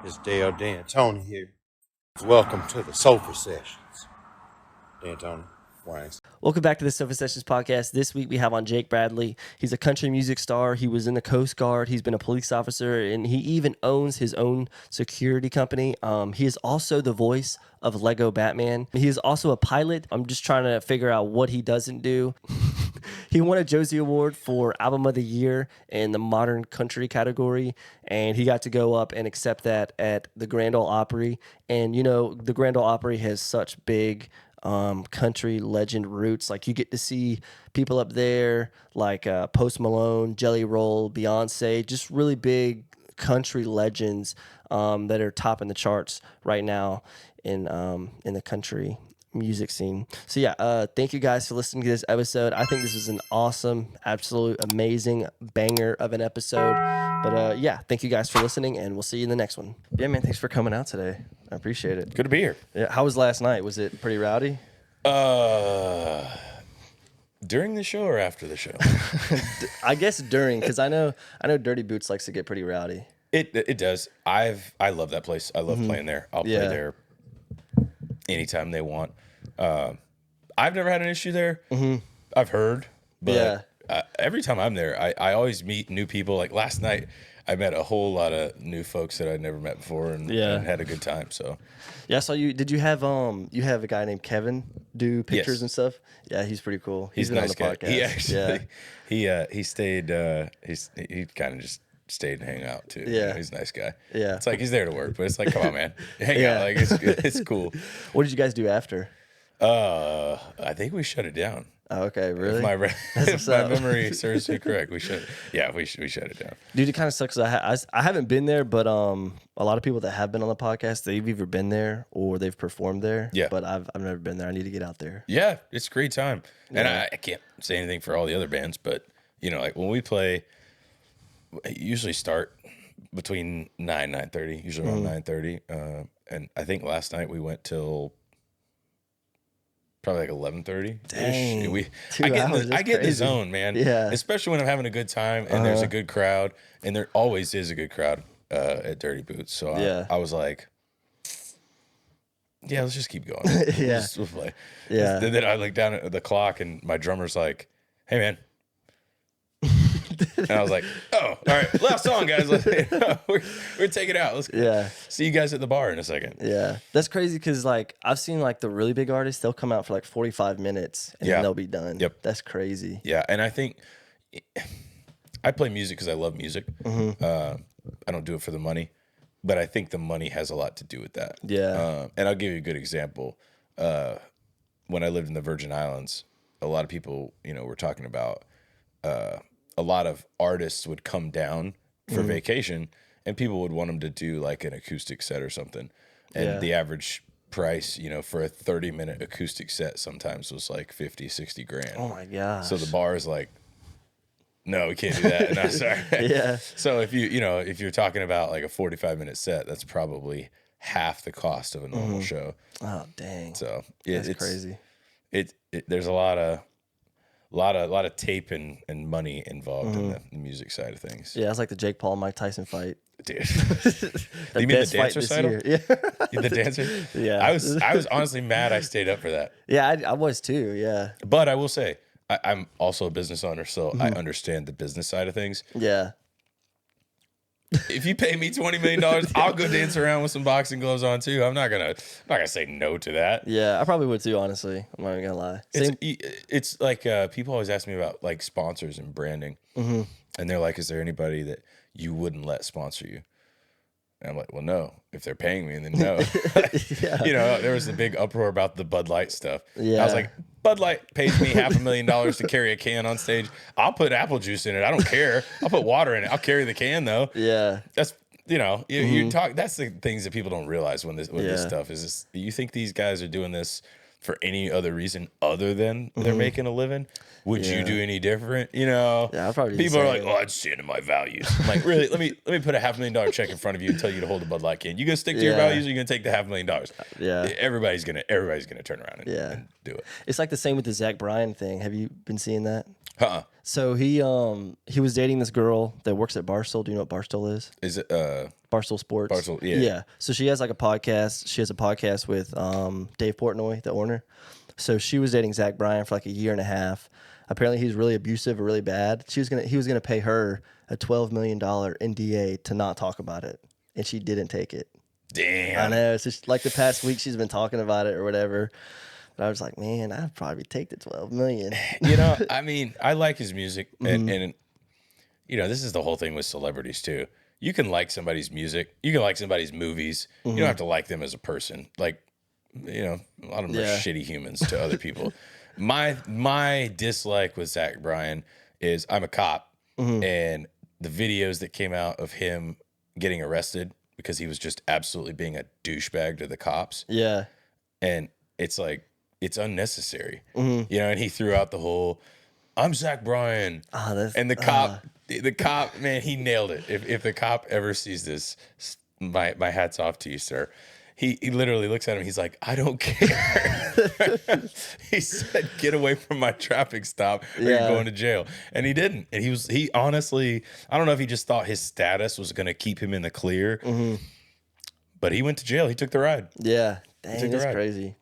It's Dale D'Antoni here. Welcome to the Sofa Sessions. D'Antoni, Wines. Welcome back to the Sofa Sessions podcast. This week we have on Jake Bradley. He's a country music star. He was in the Coast Guard. He's been a police officer, and he even owns his own security company. He is also the voice of Lego Batman. He is also a pilot. I'm just trying to figure out what he doesn't do. He won a Josie Award for Album of the Year in the Modern Country category, and he got to go up and accept that at the Grand Ole Opry. And, you know, the Grand Ole Opry has such big country legend roots. Like, you get to see people up there like Post Malone, Jelly Roll, Beyonce, just really big country legends that are topping the charts right now in the country music scene. So yeah, thank you guys for listening to this episode. I think this is an awesome, absolute amazing banger of an episode. But yeah, thank you guys for listening, and we'll see you in the next one. Yeah, man, thanks for coming out today. I appreciate it. Good to be here. Yeah, how was last night? Was it pretty rowdy? During the show or after the show? I guess during, because I know Dirty Boots likes to get pretty rowdy. It does. I love that place. I love playing there. I'll play there anytime they want. I've never had an issue there. I've heard, but every time I'm there, I always meet new people. Like last night, I met a whole lot of new folks that I'd never met before, and had a good time. So, yeah. So did you have you have a guy named Kevin do pictures and stuff? Yeah, he's pretty cool. He's been a nice on the podcast. He actually, he stayed. He kind of just stayed and hang out too. Yeah, you know, he's a nice guy. Yeah, it's like he's there to work, but it's like, come on, man, hang out. Like it's cool. What did you guys do after? I think we shut it down. Oh, okay, really? If my memory serves me correct, we shut it down. Dude, it kind of sucks. I haven't been there, but a lot of people that have been on the podcast, they've either been there or they've performed there. Yeah, but I've never been there. I need to get out there. Yeah, it's a great time, and I can't say anything for all the other bands, but you know, like when we play, I usually start between 9:30, usually around 9:30, and I think last night we went till probably like 11:30. Dang, I get in the zone, man. Yeah, especially when I'm having a good time and there's a good crowd, and there always is a good crowd at Dirty Boots. So I was like, yeah, let's just keep going. We'll play. Yeah. And then I look down at the clock, and my drummer's like, "Hey, man." And I was like, "Oh, all right, last song, guys. We're taking it out. Let's see you guys at the bar in a second." Yeah, that's crazy because like I've seen like the really big artists, they'll come out for like 45 minutes and then they'll be done. Yep, that's crazy. Yeah, and I think I play music because I love music. I don't do it for the money, but I think the money has a lot to do with that. Yeah, and I'll give you a good example. When I lived in the Virgin Islands, a lot of people, were talking about. A lot of artists would come down for vacation, and people would want them to do like an acoustic set or something. And the average price, for a 30-minute acoustic set sometimes was like 50, 60 grand. Oh my gosh. So the bar is like, no, we can't do that. No, sorry. Yeah. So if if you're talking about like a 45-minute set, that's probably half the cost of a normal show. Oh, dang. So it's crazy. There's a lot of tape and money involved in the music side of things. Yeah, it's like the Jake Paul Mike Tyson fight. Dude. You mean the dancer side? Yeah. The dancer? Yeah. I was honestly mad I stayed up for that. Yeah, I was too, yeah. But I will say, I'm also a business owner, so I understand the business side of things. Yeah. If you pay me $20 million, I'll go dance around with some boxing gloves on too. I'm not gonna say no to that. Yeah, I probably would too. Honestly, I'm not even gonna lie. It's like people always ask me about like sponsors and branding, and they're like, "Is there anybody that you wouldn't let sponsor you?" And I'm like, "Well, no. If they're paying me, then no." There was the big uproar about the Bud Light stuff. Yeah, I was like, Bud Light pays me $500,000 to carry a can on stage. I'll put apple juice in it. I don't care. I'll put water in it. I'll carry the can though. Yeah. That's you talk. That's the things that people don't realize when this stuff is. This, you think these guys are doing this for any other reason other than they're making a living? Would you do any different? Yeah, I'll probably. People are like, "Oh, I'd stand in my values." I'm like, really? Let me put a $500,000 check in front of you and tell you to hold the Bud Light can. You gonna stick to your values, or you gonna take the $500,000? Yeah. Everybody's gonna turn around and do it. It's like the same with the Zach Bryan thing. Have you been seeing that? So he was dating this girl that works at Barstool. Do you know what Barstool is? Is it Barstool Sports. Barstool? Yeah. Yeah. So she has like a podcast. She has a podcast with Dave Portnoy, the owner. So she was dating Zach Bryan for like a year and a half. Apparently he's really abusive or really bad. He was gonna pay her a $12 million NDA to not talk about it, and she didn't take it. Damn. I know. So like the past week, she's been talking about it or whatever. But I was like, man, I'd probably take the 12 million. You know, I mean, I like his music, and you know, this is the whole thing with celebrities too. You can like somebody's music, you can like somebody's movies. You don't have to like them as a person. Like, you know, a lot of them are shitty humans to other people. My dislike with Zach Bryan is I'm a cop, and the videos that came out of him getting arrested because he was just absolutely being a douchebag to the cops. Yeah. And it's like, it's unnecessary, you know, and he threw out the whole, I'm Zach Bryan. And the cop, man, he nailed it. If the cop ever sees this, my hat's off to you, sir. He literally looks at him. He's like, I don't care. He said, get away from my traffic stop or you're going to jail. And he didn't. And he honestly, I don't know if he just thought his status was going to keep him in the clear, but he went to jail. He took the ride. Yeah. Dang, that's crazy.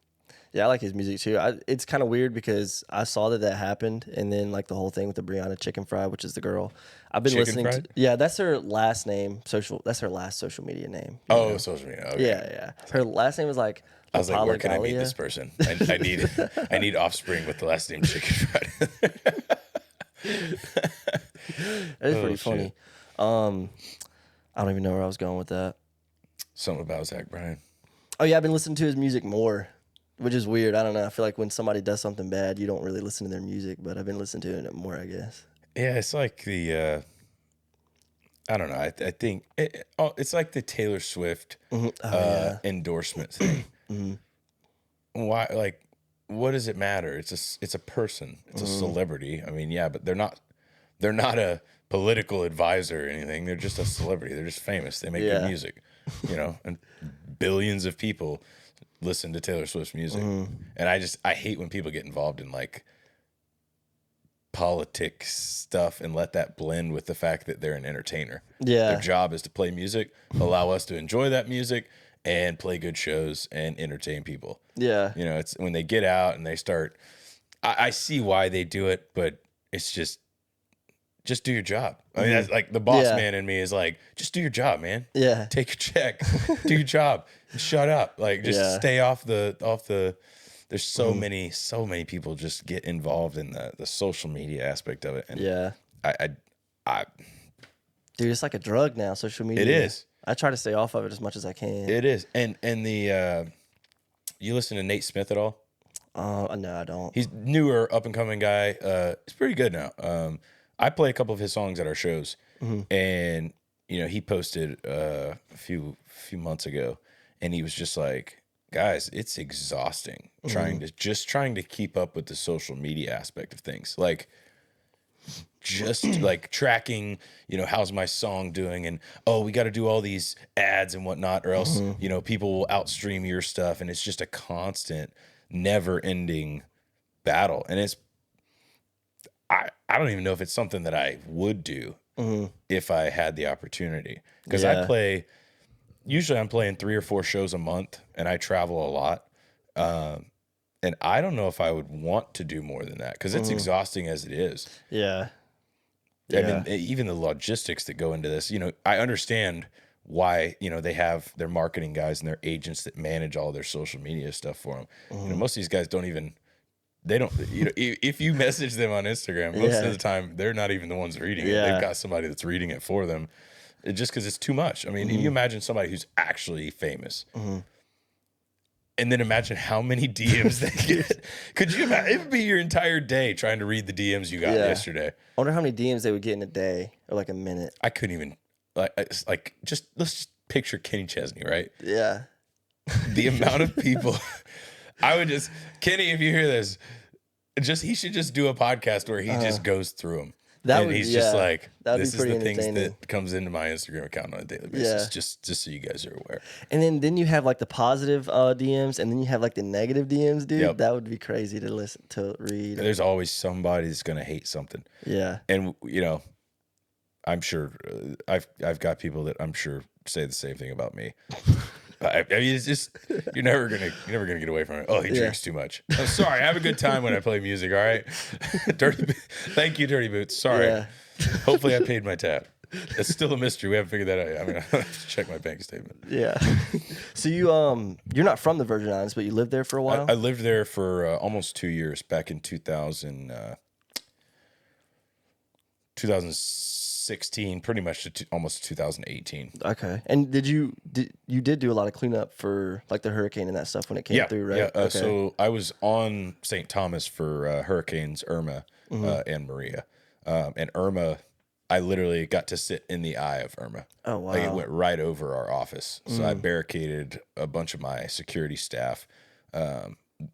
Yeah, I like his music too. It's kind of weird because I saw that happened, and then like the whole thing with the Brianna Chicken Fry, which is the girl. I've been listening to. Yeah, that's her last name. That's her last social media name. Oh, social media. Okay. Yeah. Her last name was like. I was like, where can I meet this person? I need offspring with the last name Chicken Fry. That is pretty funny. I don't even know where I was going with that. Something about Zach Bryan. Oh yeah, I've been listening to his music more. Which is weird. I don't know. I feel like when somebody does something bad, you don't really listen to their music, but I've been listening to it more, I guess. Yeah, it's like the, I don't know. I think it's like the Taylor Swift endorsement thing. Why? Like, what does it matter? It's a person. It's a celebrity. I mean, yeah, but they're not a political advisor or anything. They're just a celebrity. They're just famous. They make good music, you know, and billions of people listen to Taylor Swift's music. And I hate when people get involved in like politics stuff and let that blend with the fact that they're an entertainer. Yeah. Their job is to play music, allow us to enjoy that music and play good shows and entertain people. Yeah. You know, it's when they get out and they start, I see why they do it, but it's just do your job. I mean, that's like the boss man in me is like, just do your job, man. Yeah. Take your check, do your job, and shut up. Like, just stay off the. There's so many people just get involved in the social media aspect of it. And I dude, it's like a drug now. Social media. It is. I try to stay off of it as much as I can. It is. And the you listen to Nate Smith at all? No, I don't. He's newer, up and coming guy. He's pretty good now. I play a couple of his songs at our shows, and you know, he posted a few months ago, and he was just like, "Guys, it's exhausting trying to keep up with the social media aspect of things, like just like tracking, you know, how's my song doing, and we got to do all these ads and whatnot, or else you know, people will outstream your stuff, and it's just a constant, never-ending battle, and it's." I don't even know if it's something that I would do if I had the opportunity. Because usually I'm playing 3 or 4 shows a month, and I travel a lot. And I don't know if I would want to do more than that, because it's exhausting as it is. Yeah. I mean, even the logistics that go into this, you know, I understand why, you know, they have their marketing guys and their agents that manage all their social media stuff for them. You know, most of these guys don't even... They don't, you know, if you message them on Instagram, most of the time, they're not even the ones reading it. They've got somebody that's reading it for them, just because it's too much. I mean, if you imagine somebody who's actually famous, and then imagine how many DMs they get. Could you imagine? It would be your entire day trying to read the DMs you got yesterday. I wonder how many DMs they would get in a day or like a minute. I couldn't even, let's just picture Kenny Chesney, right? Yeah. The amount of people... I would just, Kenny, if you hear this, he should just do a podcast where he just goes through them. That and would, he's just like, that'd this be is pretty the things entertaining. that comes into my Instagram account on a daily basis. Yeah. Just so you guys are aware. And then you have like the positive DMs, and then you have like the negative DMs, dude. Yep. That would be crazy to listen to read. And there's always somebody that's gonna hate something. Yeah. And I'm sure I've got people that I'm sure say the same thing about me. I mean, it's just you're never gonna get away from it. Oh, he drinks too much. I'm sorry. I have a good time when I play music. All right, Thank you, Dirty Boots. Sorry. Yeah. Hopefully, I paid my tab. It's still a mystery. We haven't figured that out yet. I mean, I have to check my bank statement. Yeah. So you're not from the Virgin Islands, but you lived there for a while. I lived there for almost 2 years, back in 2016, pretty much to almost 2018. Okay. And you did do a lot of cleanup for like the hurricane and that stuff when it came through, right? Yeah. Okay. So I was on St. Thomas for Hurricanes Irma and Maria. And Irma, I literally got to sit in the eye of Irma. Oh, wow. Like it went right over our office. So I barricaded a bunch of my security staff.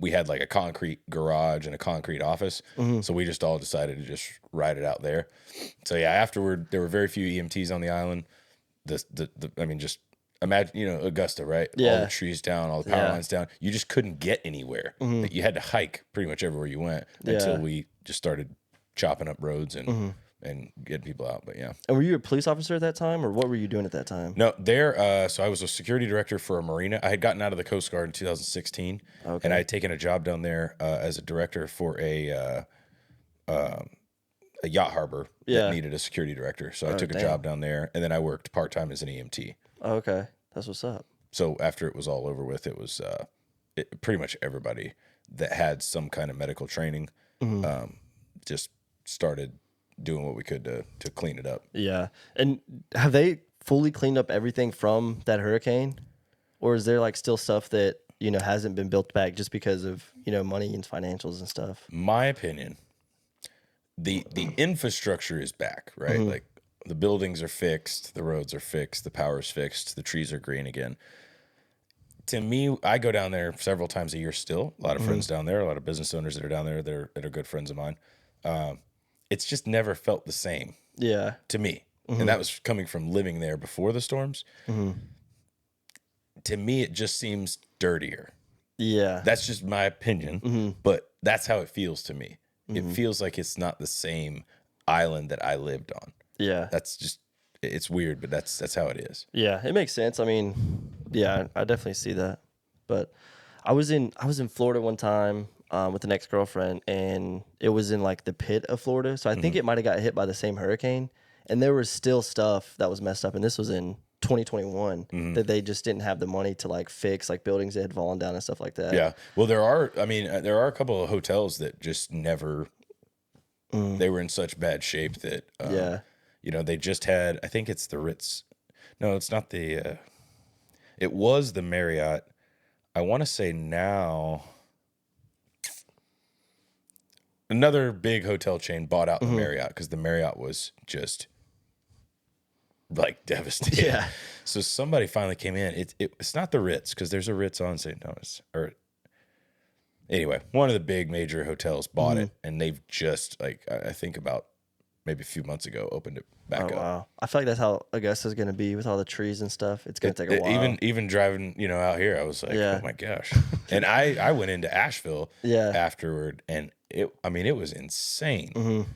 We had like a concrete garage and a concrete office. So we just all decided to just ride it out there. So yeah, afterward, there were very few EMTs on the island. I mean, just imagine, Augusta, right? Yeah. All the trees down, all the power lines down. You just couldn't get anywhere. You had to hike pretty much everywhere you went until we just started chopping up roads and getting people out. But yeah. And were you a police officer at that time, or what were you doing at that time? No, so I was a security director for a marina. I had gotten out of the Coast Guard in 2016, and I had taken a job down there as a director for a yacht harbor that needed a security director. So I took a job down there, and then I worked part-time as an EMT. Oh, okay. That's what's up. So after it was all over with, it was pretty much everybody that had some kind of medical training just started doing what we could to clean it up. Yeah. And have they fully cleaned up everything from that hurricane? Or is there like still stuff that, hasn't been built back just because of, money and financials and stuff? My opinion, the infrastructure is back, right? Like the buildings are fixed, the roads are fixed, the power's fixed, the trees are green again. To me, I go down there several times a year still. A lot of friends down there, a lot of business owners that are down there that are good friends of mine. It's just never felt the same to me. And that was coming from living there before the storms. To me, it just seems dirtier. Yeah. That's just my opinion, but that's how it feels to me. It feels like it's not the same island that I lived on. Yeah. That's just, it's weird, but that's how it is. Yeah, it makes sense. I mean, yeah, I definitely see that. But I was in Florida one time with an ex-girlfriend, and it was in like the pit of Florida. So I think it might have got hit by the same hurricane, and there was still stuff that was messed up. And this was in 2021 that they just didn't have the money to like fix, like buildings that had fallen down and stuff like that. Yeah. Well, there are a couple of hotels that just never, they were in such bad shape that, they just had, I think it's the Ritz. No, it's not it was the Marriott. I want to say now another big hotel chain bought out the Marriott because the Marriott was just like devastated. Yeah. So somebody finally came in. It's not the Ritz because there's a Ritz on St. Thomas. Or anyway, one of the big major hotels bought it, and they've just I think about maybe a few months ago opened it back up. Wow. I feel like that's how Augusta's going to be with all the trees and stuff. It's going to take a while. Even driving, out here, I was like, oh my gosh. And I went into Asheville afterward, and it was insane.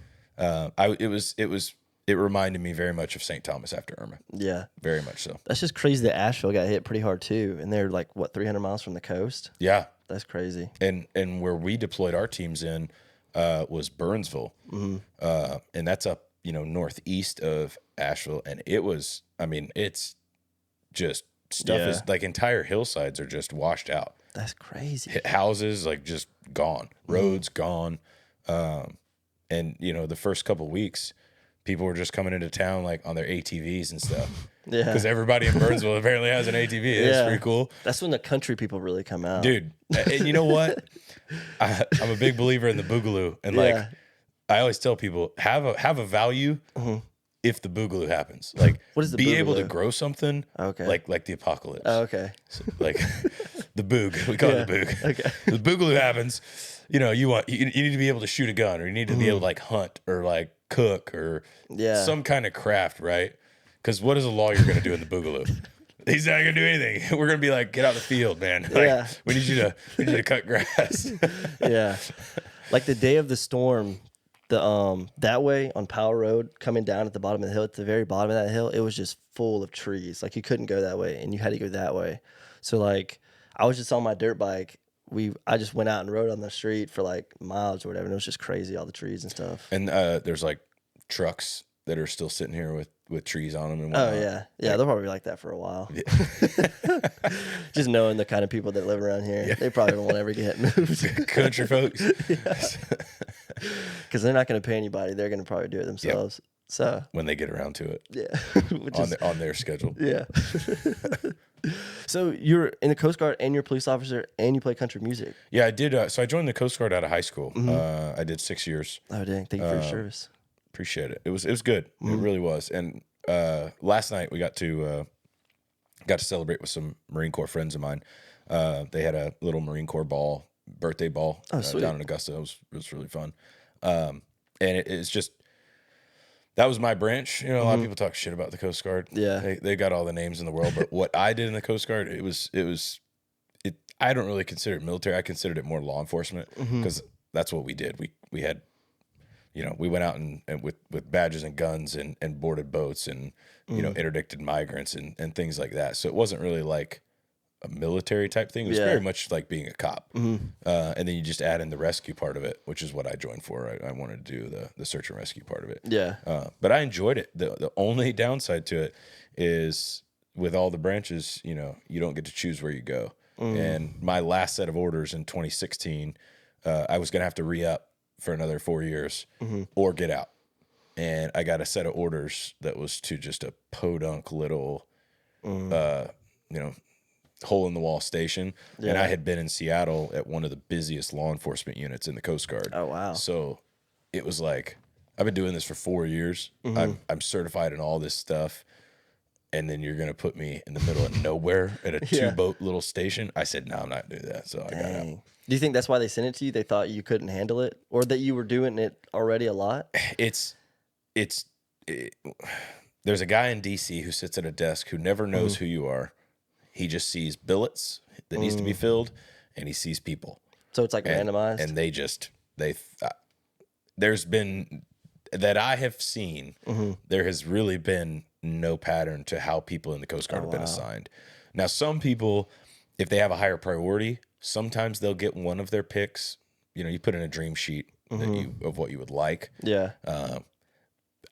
It reminded me very much of St. Thomas after Irma. Yeah. Very much so. That's just crazy that Asheville got hit pretty hard too. And they're like, 300 miles from the coast? Yeah. That's crazy. And where we deployed our teams in was Burnsville. And that's up, northeast of Asheville. And it was, it's just stuff is like entire hillsides are just washed out. That's crazy. Houses just gone, roads gone. And the first couple of weeks, people were just coming into town on their ATVs and stuff. Yeah. Because everybody in Burnsville apparently has an ATV. It's pretty cool. That's when the country people really come out. Dude, and you know what? I'm a big believer in the boogaloo. And I always tell people, have a value if the boogaloo happens. What is the be able to boogaloo? grow something Okay. like the apocalypse. Oh, okay. So, the boog. We call it the boog. Okay. The boogaloo happens. You need to be able to shoot a gun, or you need to be able to hunt, or cook or Yeah. some kind of craft, right? Because what is a lawyer going to do in the Boogaloo? He's not going to do anything. We're going to be like, get out of the field, man. Like, Yeah. we need you to cut grass. Yeah. Like the day of the storm, that way on Powell Road, coming down at the bottom of the hill, at the very bottom of that hill, it was just full of trees. Like you couldn't go that way, and you had to go that way. So like, I was just on my dirt bike. I just went out and rode on the street for like miles or whatever, and it was just crazy, all the trees and stuff. And there's like trucks that are still sitting here with trees on them and whatnot. Oh yeah, yeah, they'll probably be like that for a while. Just knowing the kind of people that live around here, they probably won't ever get moved. Country folks, because they're not going to pay anybody; they're going to probably do it themselves. So when they get around to it, yeah, on their schedule. Yeah. So you're in the Coast Guard and you're a police officer and you play country music. Yeah, I did. So I joined the Coast Guard out of high school. I did 6 years. Oh dang! Thank you for your service. Appreciate it. It was good. It really was. And last night we got to celebrate with some Marine Corps friends of mine. They had a little Marine Corps birthday ball down in Augusta. It was really fun. And it's just, that was my branch. You know, a lot of people talk shit about the Coast Guard. Yeah. They got all the names in the world, but what I did in the Coast Guard, I don't really consider it military. I considered it more law enforcement because that's what we did. We had, you know, we went out and with badges and guns and boarded boats and, you know, interdicted migrants and things like that. So it wasn't really like a military type thing. It was very much like being a cop. And then you just add in the rescue part of it, which is what I joined for. I wanted to do the search and rescue part of it. Yeah. But I enjoyed it. The only downside to it is with all the branches, you know, you don't get to choose where you go. And my last set of orders in 2016, I was going to have to re-up for another 4 years or get out. And I got a set of orders that was to just a podunk little, you know, hole in the wall station. And I had been in Seattle at one of the busiest law enforcement units in the Coast Guard. Oh, wow. So it was like, I've been doing this for 4 years. I'm certified in all this stuff. And then you're going to put me in the middle of nowhere at a 2-boat little station. I said, no, I'm not doing that. So I got out. Do you think that's why they sent it to you? They thought you couldn't handle it, or that you were doing it already a lot? There's a guy in DC who sits at a desk who never knows who you are. He just sees billets that needs to be filled, and he sees people. So it's like randomized? And there's been, that I have seen, there has really been no pattern to how people in the Coast Guard have been assigned. Now, some people, if they have a higher priority, sometimes they'll get one of their picks. You know, you put in a dream sheet of what you would like. Yeah.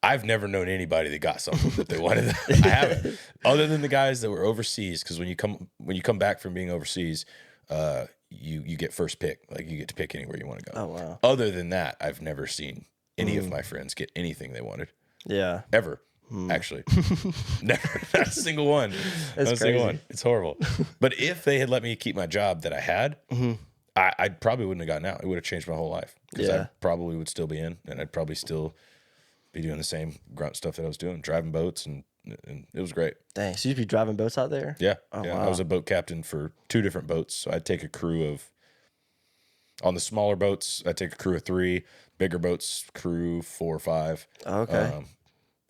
I've never known anybody that got something that they wanted. I haven't, other than the guys that were overseas. Because when you come back from being overseas, you get first pick. Like you get to pick anywhere you want to go. Oh wow. Other than that, I've never seen any of my friends get anything they wanted. Yeah. Ever. Actually, never, not a single one. That's not a single crazy. one. It's horrible. But if they had let me keep my job that I had, I probably wouldn't have gotten out. It would have changed my whole life because I probably would still be in, and I'd probably still be doing the same grunt stuff that I was doing, driving boats, and it was great. Dang. So you'd be driving boats out there? Yeah. Oh, yeah. wow. I was a boat captain for 2 different boats. So I'd take a crew of, on the smaller boats, I'd take a crew of 3, bigger boats, crew 4 or 5. Okay.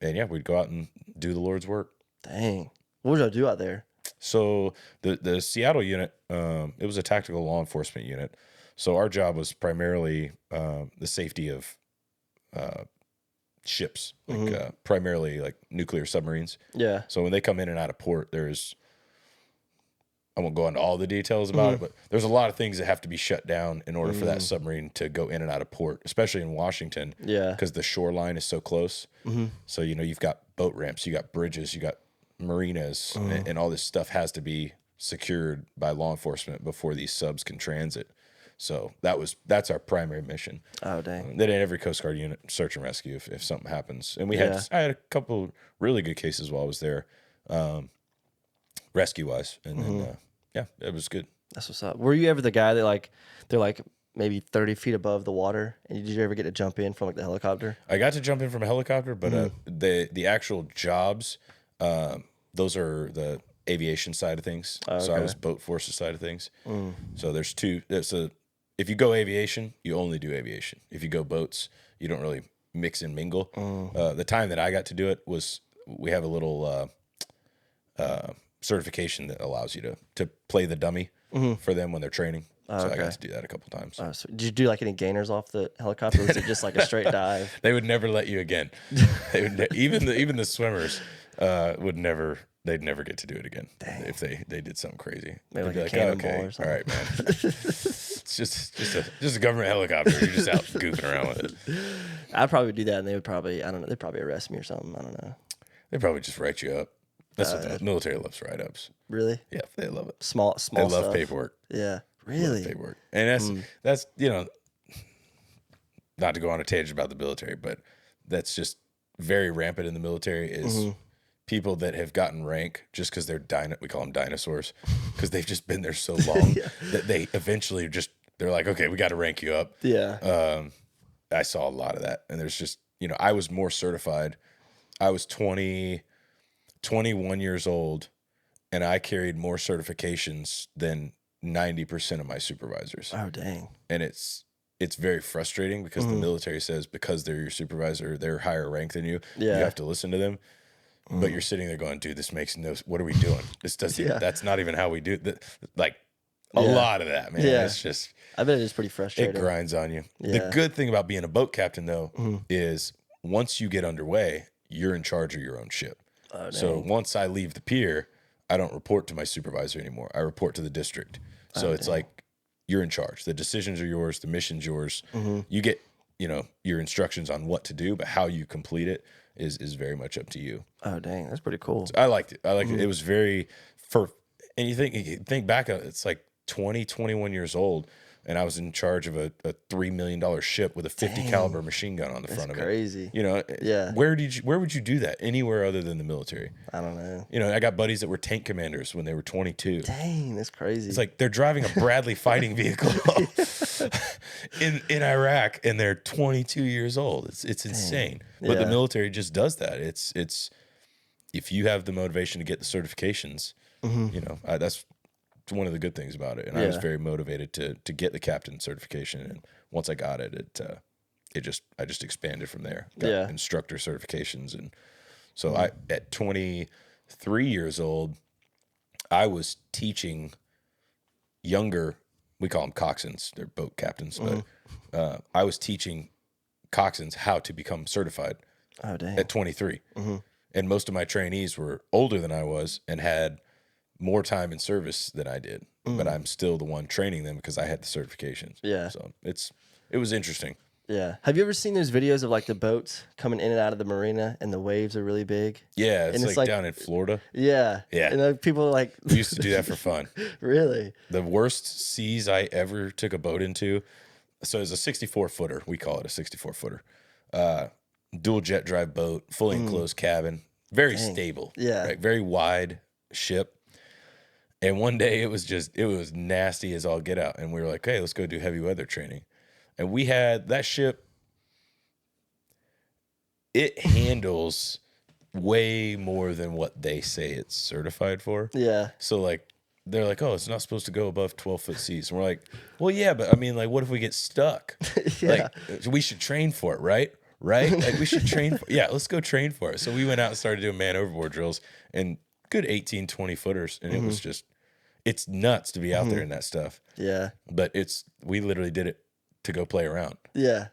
And yeah, we'd go out and do the Lord's work. Dang. What did y'all do out there? So the Seattle unit, it was a tactical law enforcement unit. So our job was primarily the safety of ships, like primarily like nuclear submarines. Yeah. So when they come in and out of port, I won't go into all the details about it, but there's a lot of things that have to be shut down in order for that submarine to go in and out of port, especially in Washington. Yeah. Because the shoreline is so close. So, you know, you've got boat ramps, you got bridges, you got marinas, and all this stuff has to be secured by law enforcement before these subs can transit. So that's our primary mission. Oh, dang. Then in every Coast Guard unit, search and rescue if something happens. And I had a couple really good cases while I was there, rescue wise, and then yeah, it was good. That's what's up. Were you ever the guy that they're like maybe 30 feet above the water, and did you ever get to jump in from like the helicopter? I got to jump in from a helicopter, but the actual jobs, those are the aviation side of things. Oh, okay. So I was boat forces side of things. So there's 2. If you go aviation, you only do aviation. If you go boats, you don't really mix and mingle. The time that I got to do it was we have a little certification that allows you to play the dummy for them when they're training. So I got to do that a couple times. So did you do like any gainers off the helicopter? Or was it just like a straight dive? They would never let you again. They would even the swimmers would never. They'd never get to do it again. Dang. If they did something crazy. Maybe They'd like be a like, cannonball okay, or something. all right, man. It's just a government helicopter. You're just out goofing around with it. I'd probably do that, and they would probably, I don't know, they'd probably arrest me or something. I don't know. They'd probably just write you up. That's what the military loves, write-ups. Really? Yeah, they love it. Small They love stuff. paperwork. Yeah. Really? Love paperwork. And that's not to go on a tangent about the military, but that's just very rampant in the military is people that have gotten rank just because they're we call them dinosaurs, because they've just been there so long that they eventually they're like, okay, we got to rank you up. Yeah. I saw a lot of that. And there's just, I was more certified. I was 21 years old, and I carried more certifications than 90% of my supervisors. Oh, dang. And it's very frustrating because the military says because they're your supervisor, they're higher rank than you. You have to listen to them. But you're sitting there going, dude, this makes no. What are we doing? This doesn't. That's not even how we do it. Like a lot of that, man. Yeah. It's just. I bet it is pretty frustrating. It grinds on you. Yeah. The good thing about being a boat captain, though, is once you get underway, you're in charge of your own ship. Oh, so once I leave the pier, I don't report to my supervisor anymore. I report to the district. So it's like you're in charge. The decisions are yours. The mission's yours. You get, your instructions on what to do, but how you complete it is very much up to you. Oh, dang. That's pretty cool. So I liked it. It. It was very and you think back, it's like 21 years old, and I was in charge of a $3 million ship with a 50 caliber machine gun on the front of it. Crazy. Yeah. Where would you do that? Anywhere other than the military? I don't know. I got buddies that were tank commanders when they were 22. Dang, that's crazy. It's like they're driving a Bradley fighting vehicle in Iraq, and they're 22 years old. It's insane. But the military just does that. It's if you have the motivation to get the certifications, that's one of the good things about it. And I was very motivated to get the captain certification. And once I got it, I just expanded from there. Got instructor certifications. And so at 23 years old, I was teaching younger, we call them coxswains, they're boat captains, but I was teaching coxswains how to become certified at 23. And most of my trainees were older than I was and had more time in service than I did, but I'm still the one training them because I had the certifications. Yeah. So it was interesting. Yeah. Have you ever seen those videos of like the boats coming in and out of the marina and the waves are really big? Yeah. It's like down in Florida. Yeah. Yeah. And then people are like, we used to do that for fun. Really? The worst seas I ever took a boat into. So it's a 64 footer. We call it a 64 footer. Dual jet drive boat, fully enclosed cabin, very stable. Yeah. Right? Very wide ship. And one day it was nasty as all get out. And we were like, hey, let's go do heavy weather training. And we had that ship, it handles way more than what they say it's certified for. Yeah. So like, they're like, oh, it's not supposed to go above 12-foot seas. And we're like, well, yeah, but I mean, like, what if we get stuck? Like, we should train for it, right? Right? Like, we should train. Let's go train for it. So we went out and started doing man overboard drills and good 18, 20 footers. And it was just, it's nuts to be out there in that stuff. Yeah. But we literally did it to go play around. Yeah.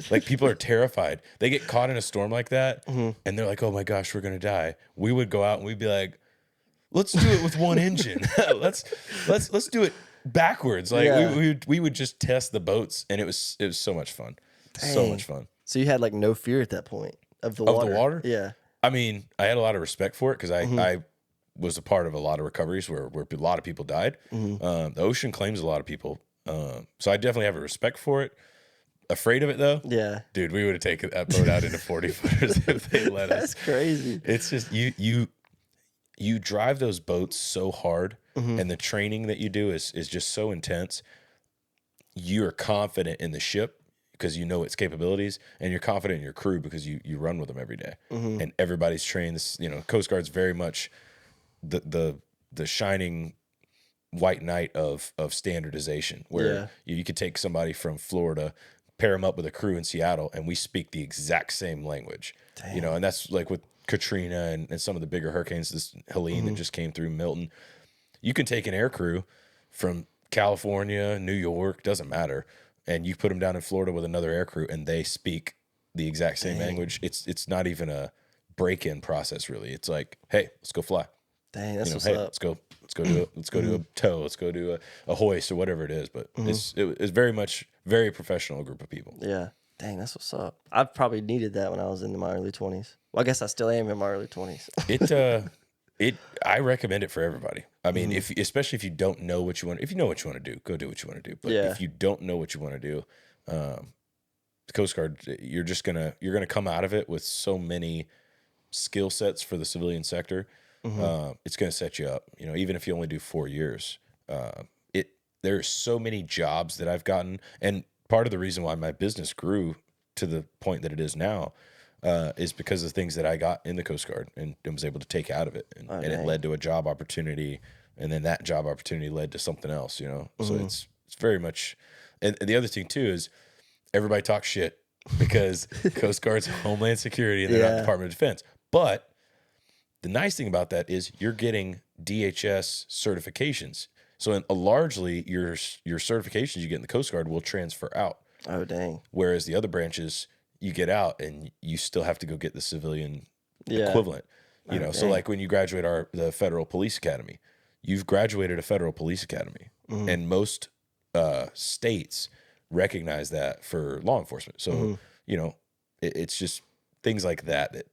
Like, people are terrified. They get caught in a storm like that and they're like, oh my gosh, we're going to die. We would go out and we'd be like, let's do it with one engine. let's do it backwards. Like we would just test the boats, and it was so much fun. Dang. So much fun. So you had like no fear at that point of the water. Of the water? Yeah. I mean, I had a lot of respect for it because I was a part of a lot of recoveries where a lot of people died. The ocean claims a lot of people. So I definitely have a respect for it. Afraid of it though? Yeah. Dude, we would have taken that boat out into 40 footers if they let us. That's crazy. It's just you drive those boats so hard, and the training that you do is just so intense. You're confident in the ship because you know its capabilities, and you're confident in your crew because you run with them every day. And everybody's trained. This, Coast Guard's very much the shining white knight of standardization, where you could take somebody from Florida, pair them up with a crew in Seattle, and we speak the exact same language. Dang. You know, and that's like with Katrina and some of the bigger hurricanes, this Helene that just came through Milton. You can take an air crew from California, New York, doesn't matter, and you put them down in Florida with another air crew, and they speak the exact same language. It's not even a break-in process, really. It's like, hey, let's go fly. Dang, that's what's Hey, up. let's go do a tow, let's go do a hoist or whatever it is. But it's very much very professional group of people. Yeah. Dang, that's what's up. I probably needed that when I was in my early 20s. Well, I guess I still am in my early 20s. I recommend it for everybody. I mean, especially if you don't know what you want. If you know what you want to do, go do what you want to do. But if you don't know what you want to do, the Coast Guard, you're gonna come out of it with so many skill sets for the civilian sector. It's gonna set you up. You know, even if you only do 4 years, there's so many jobs that I've gotten, and part of the reason why my business grew to the point that it is now is because of things that I got in the Coast Guard and was able to take out of it. And it led to a job opportunity. And then that job opportunity led to something else, you know? So it's very much, and the other thing too is everybody talks shit because Coast Guard's Homeland Security and they're not Department of Defense. But the nice thing about that is you're getting DHS certifications. So largely your certifications you get in the Coast Guard will transfer out. Oh, dang. Whereas the other branches, you get out and you still have to go get the civilian equivalent. You know, so like when you graduate the Federal Police Academy, you've graduated a Federal Police Academy, and most states recognize that for law enforcement. So you know, it's just things like that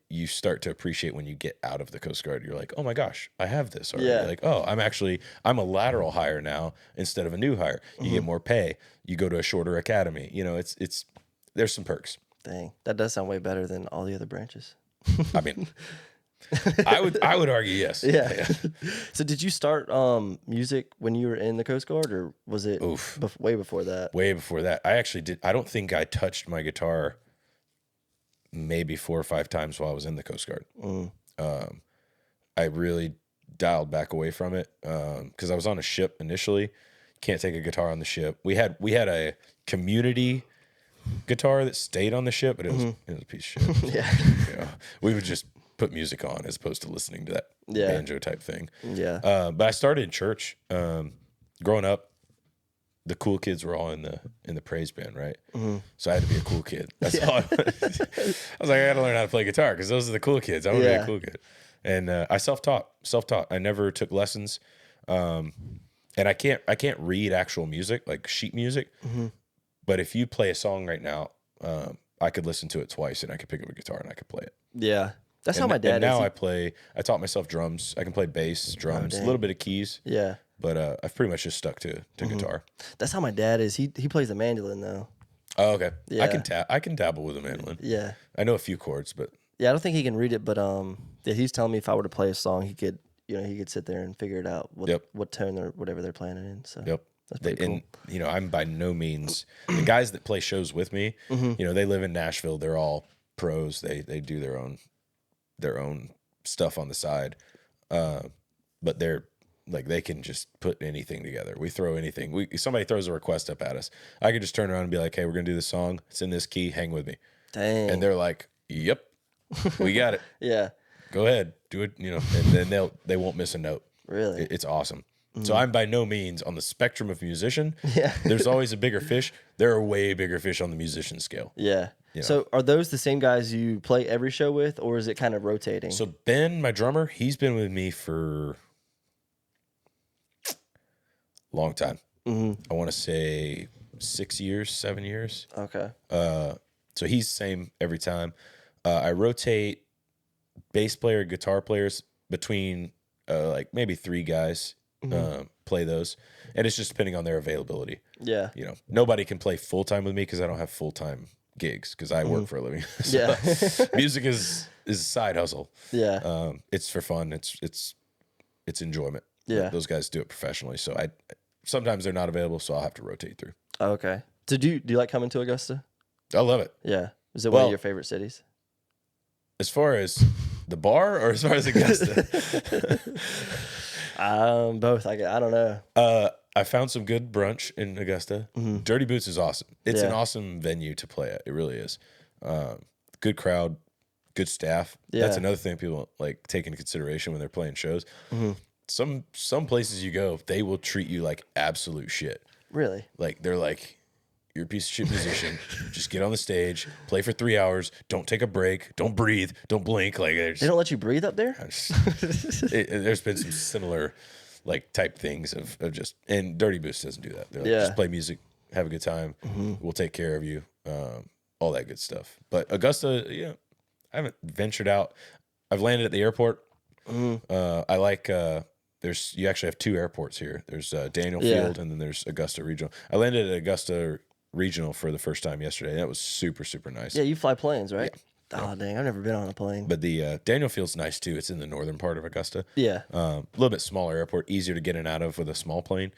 you start to appreciate when you get out of the Coast Guard. You're like, oh my gosh, I have this already. Yeah. Like, oh, I'm a lateral hire now instead of a new hire. You get more pay. You go to a shorter academy. You know, it's there's some perks. Dang, that does sound way better than all the other branches. I mean, I would argue yes. Yeah. So did you start music when you were in the Coast Guard, or was it way before that? Way before that. I actually did. I don't think I touched my guitar maybe 4 or 5 times while I was in the Coast Guard. I really dialed back away from it because I was on a ship initially. Can't take a guitar on the ship. We had a community guitar that stayed on the ship, but it was a piece of shit. You know, we would just put music on as opposed to listening to that banjo type thing. But I started in church. Growing up, the cool kids were all in the praise band, right? So I had to be a cool kid. That's all. I was like, I got to learn how to play guitar because those are the cool kids. I want to be a cool kid. And I self-taught. I never took lessons. And I can't read actual music, like sheet music. But if you play a song right now, I could listen to it twice and I could pick up a guitar and I could play it. Yeah. That's how my dad is. Now I taught myself drums. I can play bass, drums, a little bit of keys. Yeah. But I've pretty much just stuck to guitar. That's how my dad is. He plays the mandolin though. Oh, okay. Yeah. I can dabble with a mandolin. Yeah. I know a few chords, but yeah, I don't think he can read it, but he's telling me if I were to play a song, he could sit there and figure it out what tone or whatever they're playing it in. So that's pretty cool. And I'm by no means the guys that play shows with me. They live in Nashville. They're all pros. They do their own stuff on the side, but they're like they can just put anything together. We throw anything. Somebody throws a request up at us. I could just turn around and be like, "Hey, we're gonna do this song. It's in this key. Hang with me." Dang. And they're like, "Yep, we got it. Yeah, go ahead, do it." And then they won't miss a note. Really, it's awesome. So I'm by no means on the spectrum of musician. Yeah, there's always a bigger fish. There are way bigger fish on the musician scale. Yeah. So are those the same guys you play every show with, or is it kind of rotating? So Ben, my drummer, he's been with me for a long time. I want to say 6 years, 7 years. Okay. So he's the same every time. I rotate bass player, guitar players between like maybe 3 guys. Play those, and it's just depending on their availability. Yeah. Nobody can play full time with me because I don't have full time gigs because I work for a living. So music is a side hustle. Yeah. It's for fun. It's enjoyment. Yeah. Those guys do it professionally. So sometimes they're not available, so I'll have to rotate through. Okay. So do you like coming to Augusta? I love it. Yeah. Is it one of your favorite cities? As far as the bar or as far as Augusta? Both. I don't know. I found some good brunch in Augusta. Dirty Boots is awesome. It's an awesome venue to play at. It really is. Good crowd, good staff. That's another thing people like take into consideration when they're playing shows. Some places you go, they will treat you like absolute shit. Really? Like they're like, you're a piece of shit musician. Just get on the stage, play for 3 hours. Don't take a break. Don't breathe. Don't blink. Like they don't let you breathe up there. There's been some similar like type things of just, and Dirty Boots doesn't do that. They're like, just play music, have a good time. We'll take care of you. All that good stuff. But Augusta, yeah, I haven't ventured out. I've landed at the airport. I like. You actually have 2 airports here. There's Daniel Field and then there's Augusta Regional. I landed at Augusta Regional for the first time yesterday. That was super, super nice. Yeah, you fly planes, right? Yeah. Oh, dang. I've never been on a plane. But the Daniel Field's nice, too. It's in the northern part of Augusta. Yeah. A little bit smaller airport, easier to get in and out of with a small plane,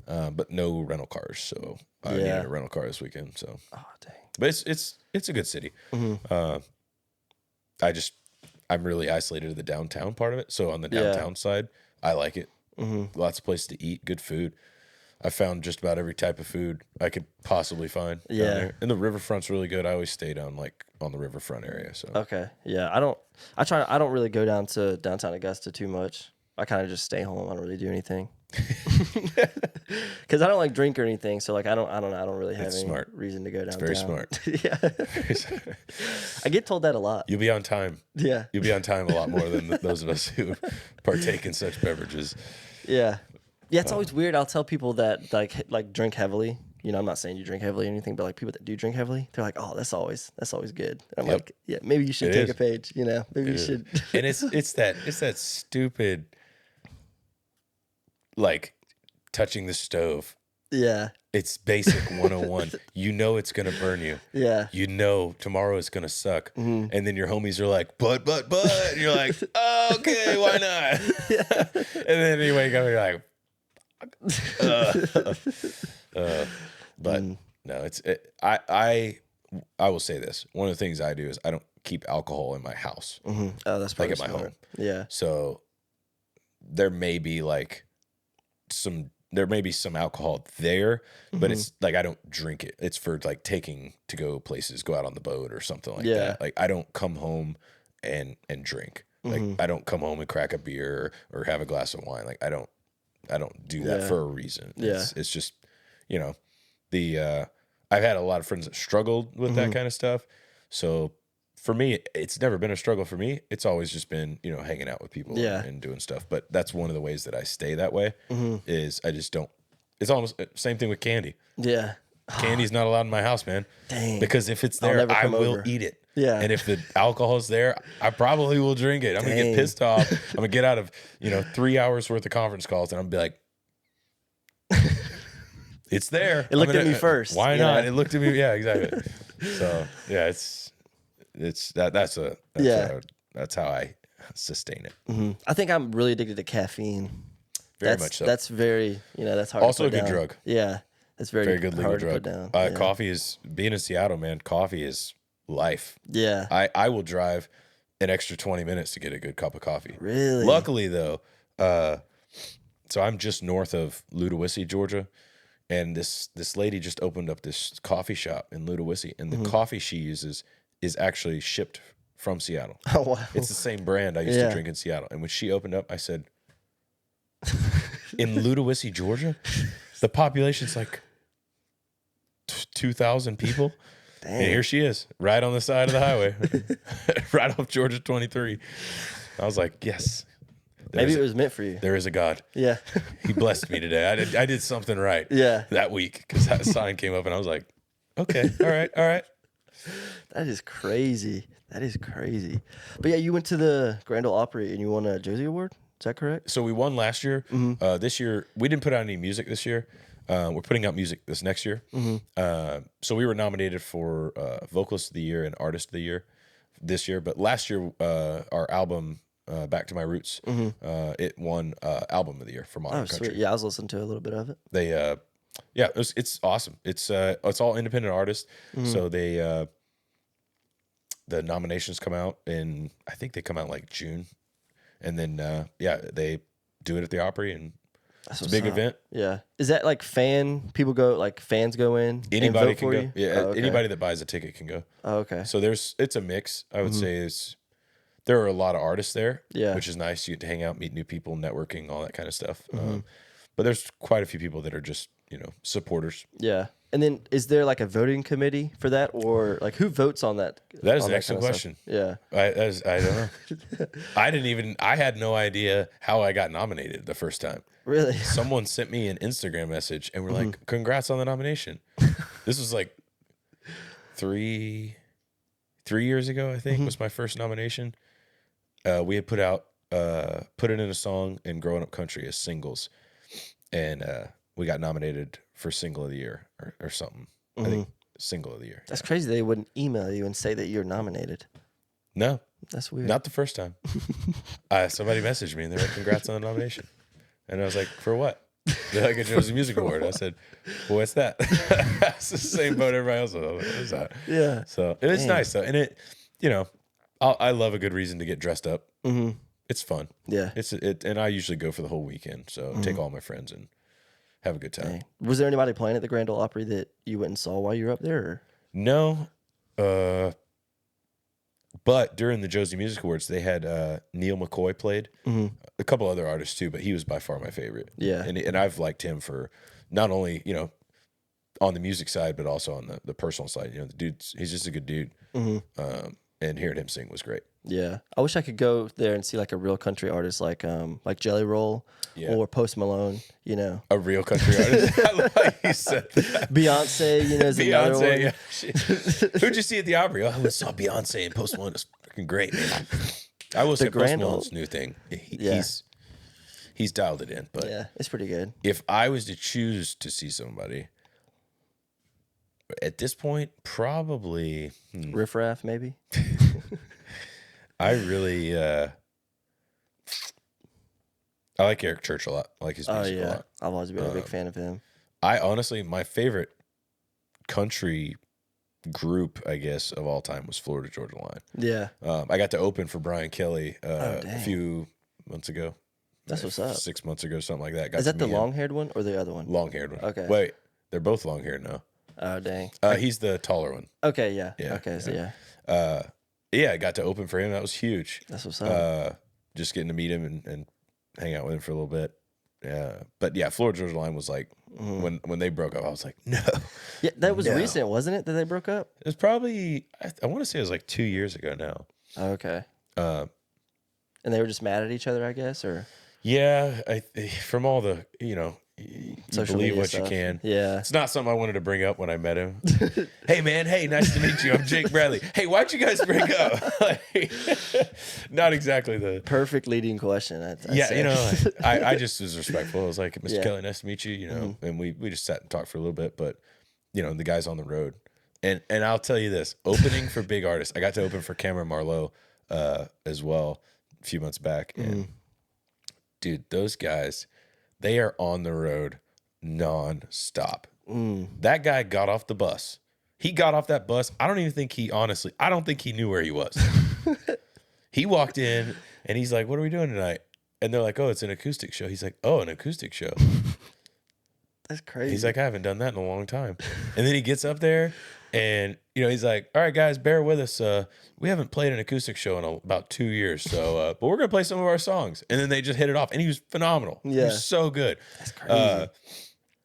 but no rental cars. So I needed a rental car this weekend. So, oh, dang. But it's a good city. I'm really isolated to the downtown part of it. So on the downtown side, I like it. Lots of places to eat, good food. I found just about every type of food I could possibly find. Yeah. Down there. And the riverfront's really good. I always stay down on the riverfront area. So okay. Yeah. I don't really go down to downtown Augusta too much. I kind of just stay home. I don't really do anything. Because I don't like drink or anything. So like I don't really have any reason to go downtown. It's very smart. Yeah. I get told that a lot. You'll be on time. Yeah. You'll be on time a lot more than those of us who partake in such beverages. Yeah. Yeah, it's always weird. I'll tell people that like drink heavily. You know, I'm not saying you drink heavily or anything, but like people that do drink heavily, they're like, "Oh, that's always good." And I'm like, "Yeah, maybe you should take a page. You know, maybe you should." And it's that stupid, like touching the stove. Yeah. It's basic 101. You know it's gonna burn you. Yeah. You know tomorrow is gonna suck. And then your homies are like, but. And you're like, oh, okay, why not? Yeah. And then you wake up and you're like, but no, I will say this. One of the things I do is I don't keep alcohol in my house. Oh, that's probably like at my home. Yeah. So there may be some alcohol there, but it's like I don't drink it. It's for like taking to go places, go out on the boat or something like that. Like I don't come home and drink. Like I don't come home and crack a beer or have a glass of wine. Like I don't do that for a reason. It's just, you know, I've had a lot of friends that struggled with that kind of stuff. So for me, it's never been a struggle for me. It's always just been, you know, hanging out with people and doing stuff. But that's one of the ways that I stay that way is I just don't. It's almost same thing with candy. Yeah. Candy's not allowed in my house, man. Dang. Because if it's there, I will eat it. Yeah. And if the alcohol's there, I probably will drink it. I'm going to get pissed off. I'm going to get out of, 3 hours worth of conference calls and I'm going to be like, it's there. It looked at me first. Why not? It looked at me. Yeah, exactly. So yeah, that's how I sustain it. I think I'm really addicted to caffeine. Very much so. That's very, that's hard. Also to put a good down. drug. Yeah, that's very good legal hard drug. to put down. Coffee is being in Seattle, man. Coffee is life. Yeah. I will drive an extra 20 minutes to get a good cup of coffee. Really? Luckily though, so I'm just north of Ludowici, Georgia, and this lady just opened up this coffee shop in Ludowici, and the coffee she uses is actually shipped from Seattle. Oh wow! It's the same brand I used to drink in Seattle. And when she opened up, I said, in Ludowici, Georgia, the population's like 2,000 people. Dang. And here she is, right on the side of the highway, right off Georgia 23. I was like, yes. Maybe it was meant for you. There is a God. Yeah. He blessed me today. I did something right that week because that sign came up and I was like, okay, all right. That is crazy. But yeah, you went to the Grand Ole Opry and you won a Josie Award. Is that correct? So we won last year. This year, we didn't put out any music this year. We're putting out music this next year. So we were nominated for Vocalist of the Year and Artist of the Year this year. But last year, our album, Back to My Roots, it won Album of the Year for Modern Country. Sweet. Yeah, I was listening to a little bit of it. They, it's awesome. It's all independent artists. So they, the nominations come out I think they come out like June. And then, they do it at the Opry and That's It's a what's big up. event. Yeah. Is that like fans go in Anybody and vote can for go. you? Yeah, Oh, okay. anybody that buys a ticket can go. Oh, okay. So it's a mix. I would say there are a lot of artists there, Yeah. which is nice. You get to hang out, meet new people, networking, all that kind of stuff. But there's quite a few people that are just supporters. Yeah. And then is there like a voting committee for that, or like who votes on that? That is on an excellent kind of question. stuff? Yeah. I don't know. I had no idea how I got nominated the first time. Really? Someone sent me an Instagram message and were like, "Congrats on the nomination." This was like 3 years ago, I think, was my first nomination. We had put it in a song in Growing Up Country as singles, and we got nominated for Single of the Year or something. I think Single of the Year. That's crazy. They wouldn't email you and say that you're nominated. No, That's weird. not the first time. Somebody messaged me and they're like, "Congrats on the nomination," and I was like, "For what?" They're like, "A Josie Music Award." I said, "Well, what's that?" It's the same boat everybody else was. What is that? Yeah. So it's nice though, and it, I love a good reason to get dressed up. It's fun. Yeah. And I usually go for the whole weekend. So take all my friends and have a good time. Dang. Was there anybody playing at the Grand Ole Opry that you went and saw while you were up there? Or? No, but during the Josie Music Awards, they had Neil McCoy played, a couple other artists too, but he was by far my favorite. Yeah. And I've liked him for not only, on the music side, but also on the personal side. The dude's, he's just a good dude. And hearing him sing was great. Yeah. I wish I could go there and see like a real country artist like Jelly Roll or Post Malone, A real country artist. I love how you said that. Beyonce, is another one. Beyonce, yeah. Who'd you see at the Opry? Oh, I saw Beyonce and Post Malone. It was freaking great, man. I will say Post Grand Ole. Malone's new thing. Yeah. He's dialed it in. But Yeah, it's pretty good. if I was to choose to see somebody at this point, probably Riff Raff, maybe? I really I like Eric Church a lot. I like his music a lot. I've always been a big fan of him. I honestly, my favorite country group, I guess, of all time was Florida Georgia Line. Yeah. I got to open for Brian Kelly a dang. few months ago. That's what's up. 6 months ago, something like that. Is that the long-haired one or the other one? Long-haired one. Okay. Wait, they're both long-haired now. Oh, dang. He's the taller one. Okay, yeah. Yeah, Okay, so yeah. Yeah, I got to open for him. That was huge. That's what's up. Just getting to meet him and hang out with him for a little bit. Yeah, but yeah, Florida Georgia Line was like when they broke up. I was like, no. Yeah, that was no. recent, wasn't it? That they broke up. It was probably I want to say it was like 2 years ago now. Oh, okay. And they were just mad at each other, I guess, or Yeah, from all the you social believe media what stuff. you can. Yeah. It's not something I wanted to bring up when I met him. Hey man, hey, nice to meet you. I'm Jake Bradley. Hey, why'd you guys break up? Not exactly the Perfect leading question. I'd yeah, say. I just was respectful. I was like, Mr. Yeah. Kelly, nice to meet you. And we just sat and talked for a little bit. But the guy's on the road, and I'll tell you this: opening for big artists. I got to open for Cameron Marlowe as well a few months back, and dude, those guys, they are on the road non-stop. That guy got off the bus. He got off that bus. I don't think he knew where he was. He walked in and he's like, "What are we doing tonight?" And they're like, "Oh, it's an acoustic show." He's like, "Oh, an acoustic show." That's crazy. He's like, "I haven't done that in a long time." And then he gets up there and, he's like, "All right, guys, bear with us. We haven't played an acoustic show in about 2 years. So, but we're going to play some of our songs." And then they just hit it off. And he was phenomenal. He Yeah. was so good. That's crazy.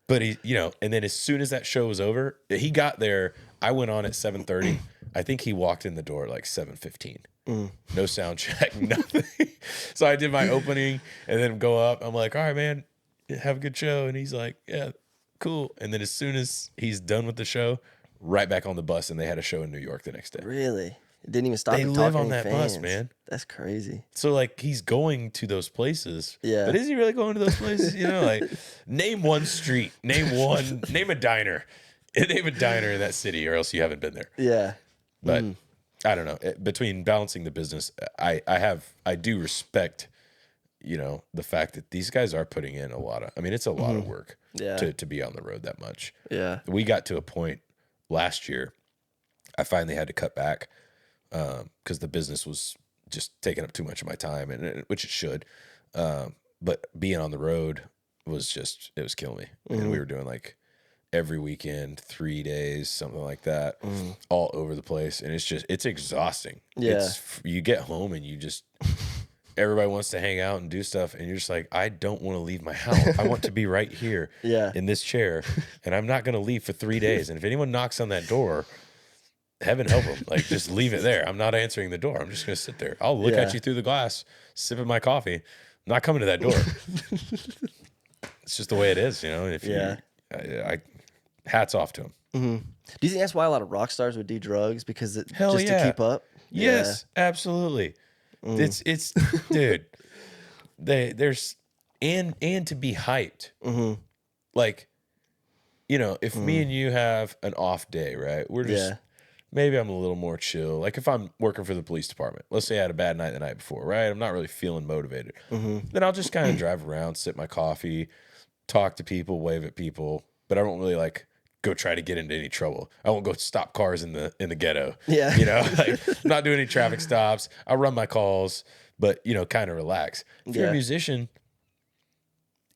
But he, and then as soon as that show was over, he got there. I went on at 7:30. I think he walked in the door at like 7:15. No sound check, nothing. So I did my opening and then go up. I'm like, "All right, man, have a good show." And he's like, "Yeah, cool." And then as soon as he's done with the show, right back on the bus, and they had a show in New York the next day. Really? It didn't even stop. They to live talk on to any that bus, fans. man. That's crazy. So like he's going to those places. Yeah. But is he really going to those places? Like name one street, name a diner. Name a diner in that city, or else you haven't been there. Yeah. But I don't know. Between balancing the business, I do respect, the fact that these guys are putting in a lot of. I mean, it's a lot of work. Yeah. To be on the road that much. Yeah. We got to a point last year. I finally had to cut back because the business was just taking up too much of my time, and which it should. But being on the road was killing me. And we were doing like every weekend, 3 days, something like that, all over the place. And it's exhausting. Yeah. You get home and everybody wants to hang out and do stuff. And you're just like, I don't want to leave my house. I want to be right here in this chair. And I'm not going to leave for 3 days. And if anyone knocks on that door, heaven help them. Like, just leave it there. I'm not answering the door. I'm just going to sit there. I'll look at you through the glass, sipping my coffee. I'm not coming to that door. It's just the way it is, you know. And if I hats off to them. Do you think that's why a lot of rock stars would do drugs because to keep up? Yes, absolutely. It's dude. There's and to be hyped. Like, you know, if me and you have an off day, right? We're just maybe I'm a little more chill. Like if I'm working for the police department, let's say I had a bad night the night before, right? I'm not really feeling motivated. Then I'll just kind of drive around, sip my coffee, talk to people, wave at people, but I don't really like go try to get into any trouble. I won't go stop cars in the ghetto. Yeah. You know, like not doing any traffic stops. I'll run my calls, but you know, kind of relax. If you're a musician,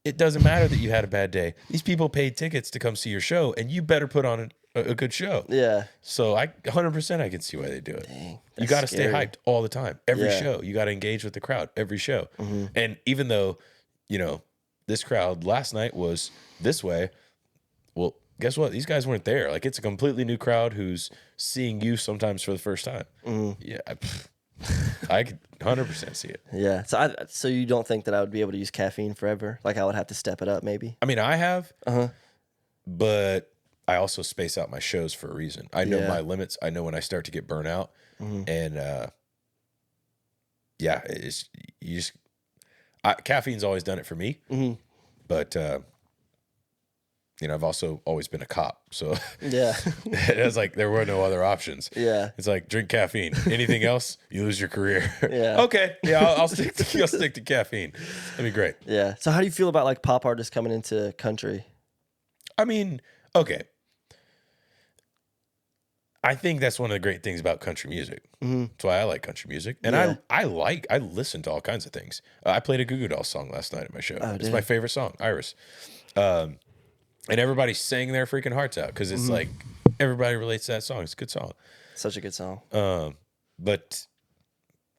it doesn't matter that you had a bad day. These people paid tickets to come see your show, and you better put on a good show. Yeah. So 100% I can see why they do it. Dang, you got to stay hyped all the time. Every Yeah. show, you got to engage with the crowd. Every show. And even though, you know, this crowd last night was this way, well, guess what? These guys weren't there. Like, it's a completely new crowd who's seeing you sometimes for the first time. Yeah, I could 100% see it. Yeah. So you don't think that I would be able to use caffeine forever? Like I would have to step it up maybe? I mean, I have, but I also space out my shows for a reason. I know my limits. I know when I start to get burnt out. And caffeine's always done it for me. But you know, I've also always been a cop, so Yeah. it's like there were no other options. Yeah. It's like drink caffeine. Anything else, you lose your career. Yeah. Okay, yeah, I'll stick to caffeine. That'd be great. Yeah. So how do you feel about like pop artists coming into country? I mean, okay. I think that's one of the great things about country music. That's why I like country music. And I listen to all kinds of things. I played a Goo Goo Dolls song last night at my show. It's my favorite song, Iris. And everybody sang their freaking hearts out because it's like everybody relates to that song. It's a good song. Such a good song. But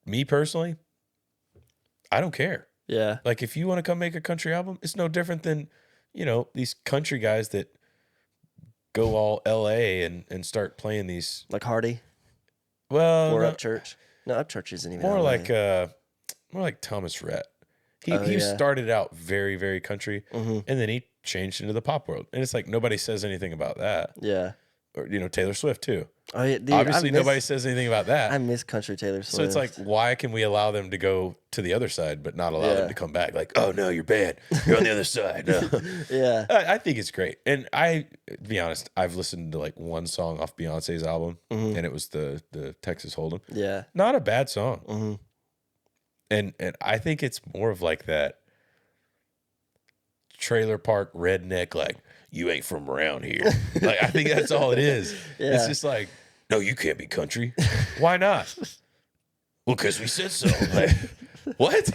me personally, I don't care. Yeah. Like if you want to come make a country album, it's no different than, you know, these country guys that go all LA and start playing these Like Hardy well or no, Upchurch. No, Upchurch isn't even more LA. like Thomas Rhett. He started out very, very country and then he changed into the pop world. And it's like nobody says anything about that. Yeah. Or you know, Taylor Swift too. Oh yeah, dude, Obviously nobody says anything about that. I miss country Taylor Swift. So it's like, why can we allow them to go to the other side, but not allow them to come back? Like, oh no, you're bad. You're on the other side. No. Yeah. I think it's great. And to be honest, I've listened to like one song off Beyonce's album, and it was the Texas Hold'em. Yeah. Not a bad song. And I think it's more of like that trailer park redneck, like, you ain't from around here. Like, I think that's all it is. Yeah. It's just like, no, you can't be country. Why not? Well, because we said so. Like, what?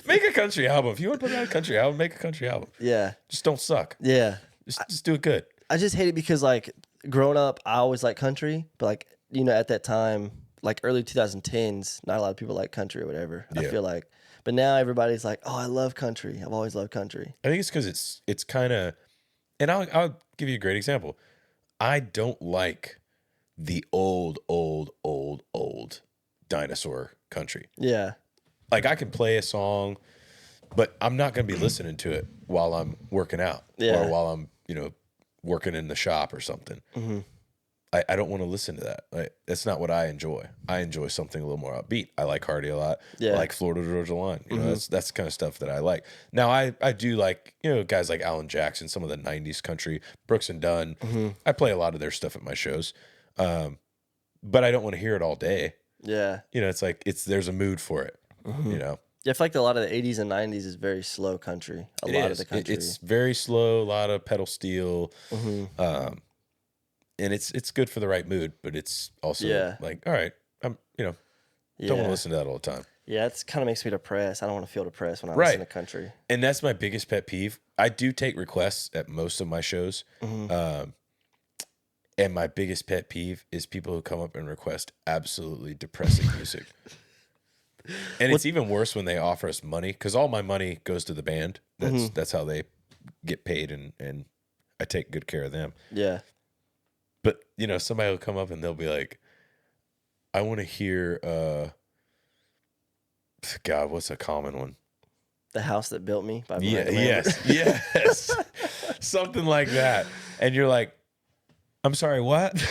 Make a country album. If you want to put out a country album, make a country album. Yeah. Just don't suck. Yeah. Just do it good. I just hate it because like growing up, I always liked country, but like, you know, at that time, like early 2010s, not a lot of people like country or whatever. I feel like, but now everybody's like, oh, I love country. I've always loved country. I think it's because it's kind of, and I'll give you a great example. I don't like the old dinosaur country. Yeah. Like I can play a song, but I'm not going to be listening to it while I'm working out or while I'm, you know, working in the shop or something. I don't want to listen to that. Like, that's not what I enjoy. I enjoy something a little more upbeat. I like Hardy a lot. Yeah. I like Florida Georgia Line. You know, that's the kind of stuff that I like. Now I do like, you know, guys like Alan Jackson, some of the 90s country, Brooks and Dunn. I play a lot of their stuff at my shows. But I don't want to hear it all day. Yeah. You know, it's like there's a mood for it. You know. Yeah, I feel like a lot of the 80s and 90s is very slow country. A lot of the country. It's very slow, a lot of pedal steel. And it's good for the right mood, but it's also like, all right, I'm, you know, don't want to listen to that all the time. Yeah, it kind of makes me depressed. I don't want to feel depressed when I Right. listen to country. And that's my biggest pet peeve. I do take requests at most of my shows. And my biggest pet peeve is people who come up and request absolutely depressing music. And it's even worse when they offer us money, because all my money goes to the band. That's how they get paid, and I take good care of them. Yeah. But, you know, somebody will come up and they'll be like, I want to hear, God, what's a common one? The House That Built Me by Yeah, Miranda Lambert. yes. Something like that. And you're like, I'm sorry, what?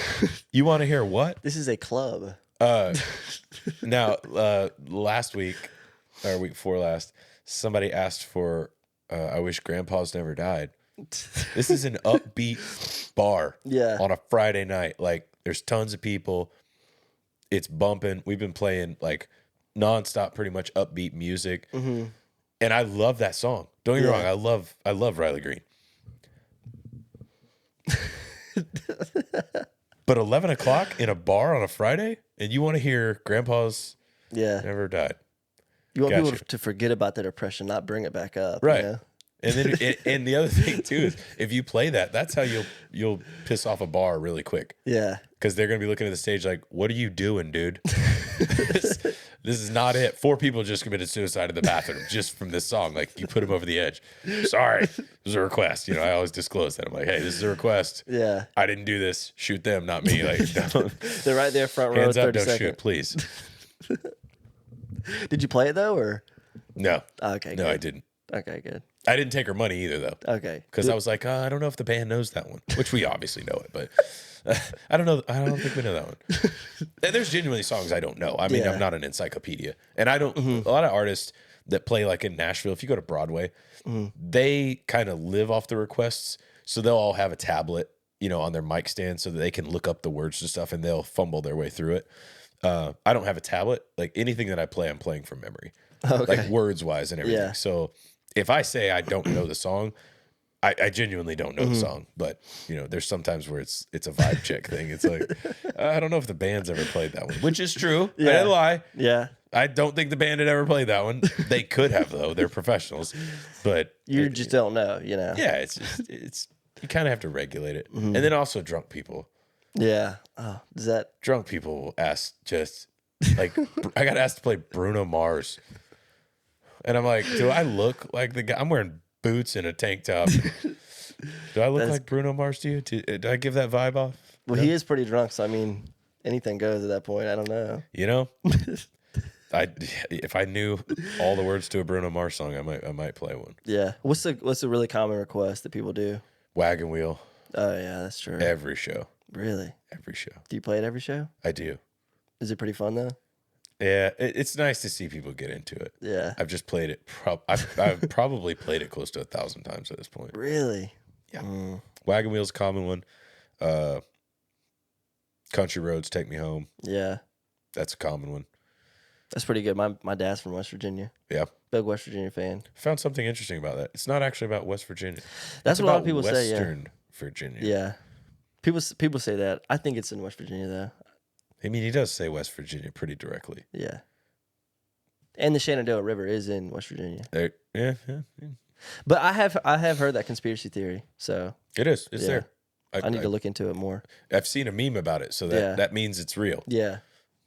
You want to hear what? This is a club. Now, last week, or week before last, somebody asked for I Wish Grandpa's Never Died. This is an upbeat bar on a Friday night. Like, there's tons of people. It's bumping. We've been playing, like, nonstop, pretty much upbeat music. And I love that song. Don't get me wrong. I love Riley Green. But 11 o'clock in a bar on a Friday, and you want to hear Grandpa's Never Died. You want people to forget about their depression, not bring it back up. Right. You know? And then and the other thing too is if you play that, that's how you'll piss off a bar really quick. Yeah. Because they're gonna be looking at the stage like, what are you doing, dude? This is not it. 4 people just committed suicide in the bathroom just from this song. Like, you put them over the edge. Sorry, it was a request. You know, I always disclose that. I'm like, hey, this is a request. Yeah. I didn't do this. Shoot them, not me. Like, don't. They're right there, front row. Hands up, 30 don't seconds. shoot, please. Did you play it though, or? No. Okay. No, good. I didn't. Okay, good. I didn't take her money either, though. Okay. Because I was like, I don't know if the band knows that one, which we obviously know it, but I don't know. I don't think we know that one. And there's genuinely songs I don't know. I mean, I'm not an encyclopedia. And I don't, a lot of artists that play like in Nashville, if you go to Broadway, they kind of live off the requests. So they'll all have a tablet, you know, on their mic stand so that they can look up the words to stuff and they'll fumble their way through it. I don't have a tablet. Like, anything that I play, I'm playing from memory, like words wise and everything. Yeah. So if I say I don't know the song, I genuinely don't know the song. But, you know, there's sometimes where it's a vibe check thing. It's like, I don't know if the band's ever played that one, which is true. I didn't lie. Yeah. I don't think the band had ever played that one. They could have, though. They're professionals. But You just don't know, you know? yeah, it's you kind of have to regulate it. And then also drunk people. Yeah. Oh, does that? Drunk people will ask just like, I got asked to play Bruno Mars. And I'm like, do I look like the guy? I'm wearing boots and a tank top. Do I look like Bruno Mars to you? Did I give that vibe off? Well, he is pretty drunk, so I mean, anything goes at that point. I don't know. You know, if I knew all the words to a Bruno Mars song, I might play one. Yeah. What's a really common request that people do? Wagon wheel. Oh yeah, that's true. Every show. Really? Every show. Do you play it every show? I do. Is it pretty fun though? Yeah, it's nice to see people get into it. Yeah. I've just played it. I've probably played it close to 1,000 times at this point. Really? Yeah. Wagon wheel's a common one. Country roads take me home. Yeah. That's a common one. That's pretty good. My dad's from West Virginia. Yeah. Big West Virginia fan. Found something interesting about that. It's not actually about West Virginia. That's what a lot of people say. Yeah. Western Virginia. Yeah. People say that. I think it's in West Virginia though. I mean, he does say West Virginia pretty directly. Yeah. And the Shenandoah River is in West Virginia. Yeah. But I have heard that conspiracy theory. So It is. It's there. I need to look into it more. I've seen a meme about it, so that means it's real. Yeah.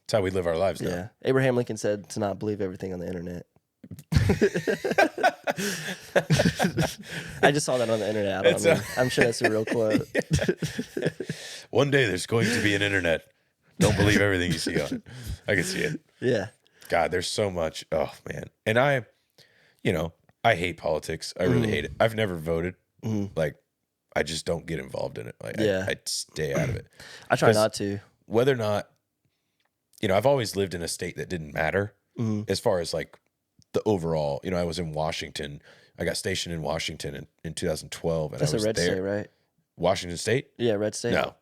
It's how we live our lives now. Yeah. Abraham Lincoln said to not believe everything on the internet. I just saw that on the internet. I'm sure that's a real quote. One day there's going to be an internet. Don't believe everything you see on it. I can see it. Yeah. God, there's so much. Oh, man. And I hate politics. I really hate it. I've never voted. Like, I just don't get involved in it. Like, I stay out of it. I try not to. Whether or not, I've always lived in a state that didn't matter as far as like the overall, I was in Washington. I got stationed in Washington in 2012. And That's I was a red there. state, right? Washington State? Yeah, red state. No.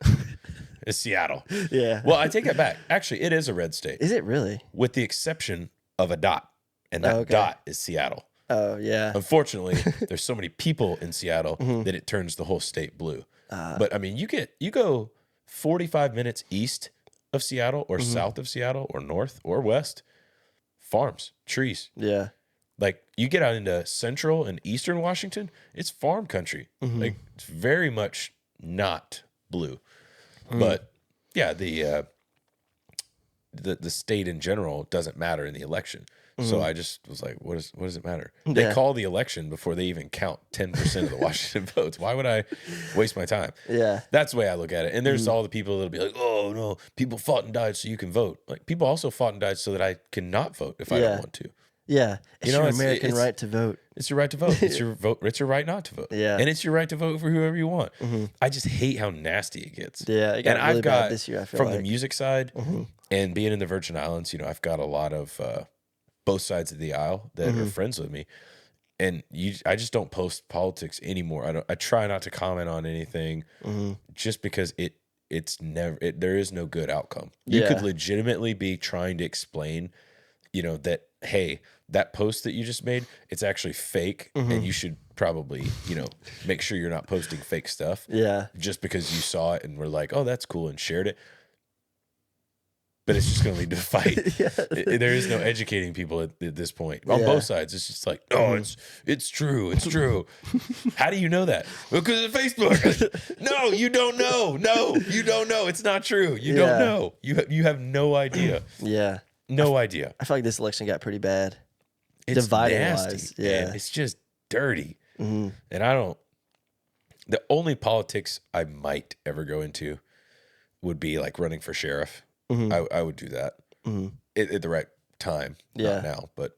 It's Seattle. Yeah. Well, I take that back. Actually, it is a red state. Is it really? With the exception of a dot. And that dot is Seattle. Oh, yeah. Unfortunately, there's so many people in Seattle that it turns the whole state blue. But I mean, you go 45 minutes east of Seattle or south of Seattle or north or west, farms, trees. Yeah. Like you get out into central and eastern Washington, it's farm country. Like it's very much not blue. But yeah, the state in general doesn't matter in the election. So I just was like, what does it matter? They Yeah. call the election before they even count 10% of the Washington votes. Why would I waste my time? Yeah. That's the way I look at it. And there's all the people that'll be like, oh no, people fought and died so you can vote. Like people also fought and died so that I cannot vote if I don't want to. Yeah. It's You know, your it's- American it's- right to vote. It's your right to vote. It's your vote. It's your right not to vote. Yeah. And it's your right to vote for whoever you want. I just hate how nasty it gets. Yeah, it got and really I've got bad this year, I feel from the like. music side and being in the Virgin Islands, you know, I've got a lot of both sides of the aisle that are friends with me. And I just don't post politics anymore. I try not to comment on anything just because there is no good outcome. You Yeah. could legitimately be trying to explain, you know, that, hey, that post that you just made, it's actually fake. And you should probably, you know, make sure you're not posting fake stuff. Yeah. Just because you saw it and were like, oh, that's cool, and shared it. But it's just going to lead to a fight. There is no educating people at this point. On both sides, it's just like, oh, it's true. It's true. How do you know that? Because of Facebook. No, you don't know. No, you don't know. It's not true. You don't know. You have no idea. Yeah. No idea. I feel like this election got pretty bad. It's Dividing nasty. wise, yeah. Man. It's just dirty. And the only politics I might ever go into would be like running for sheriff. I would do that at the right time, not now. But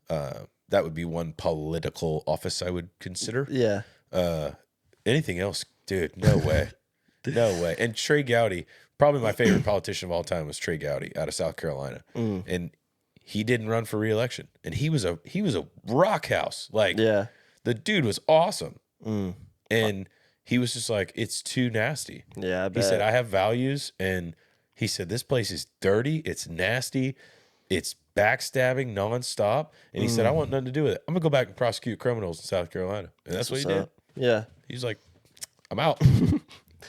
that would be one political office I would consider. Yeah. Anything else, dude, no way. No way. And Trey Gowdy, probably my favorite politician of all time was Trey Gowdy out of South Carolina. And he didn't run for re-election. And he was a rock house. Like the dude was awesome. And he was just like, it's too nasty. Yeah, I bet. He said, I have values, and he said, this place is dirty, it's nasty, it's backstabbing nonstop. And he said, I want nothing to do with it. I'm gonna go back and prosecute criminals in South Carolina. And that's what he did. Yeah. He's like, I'm out.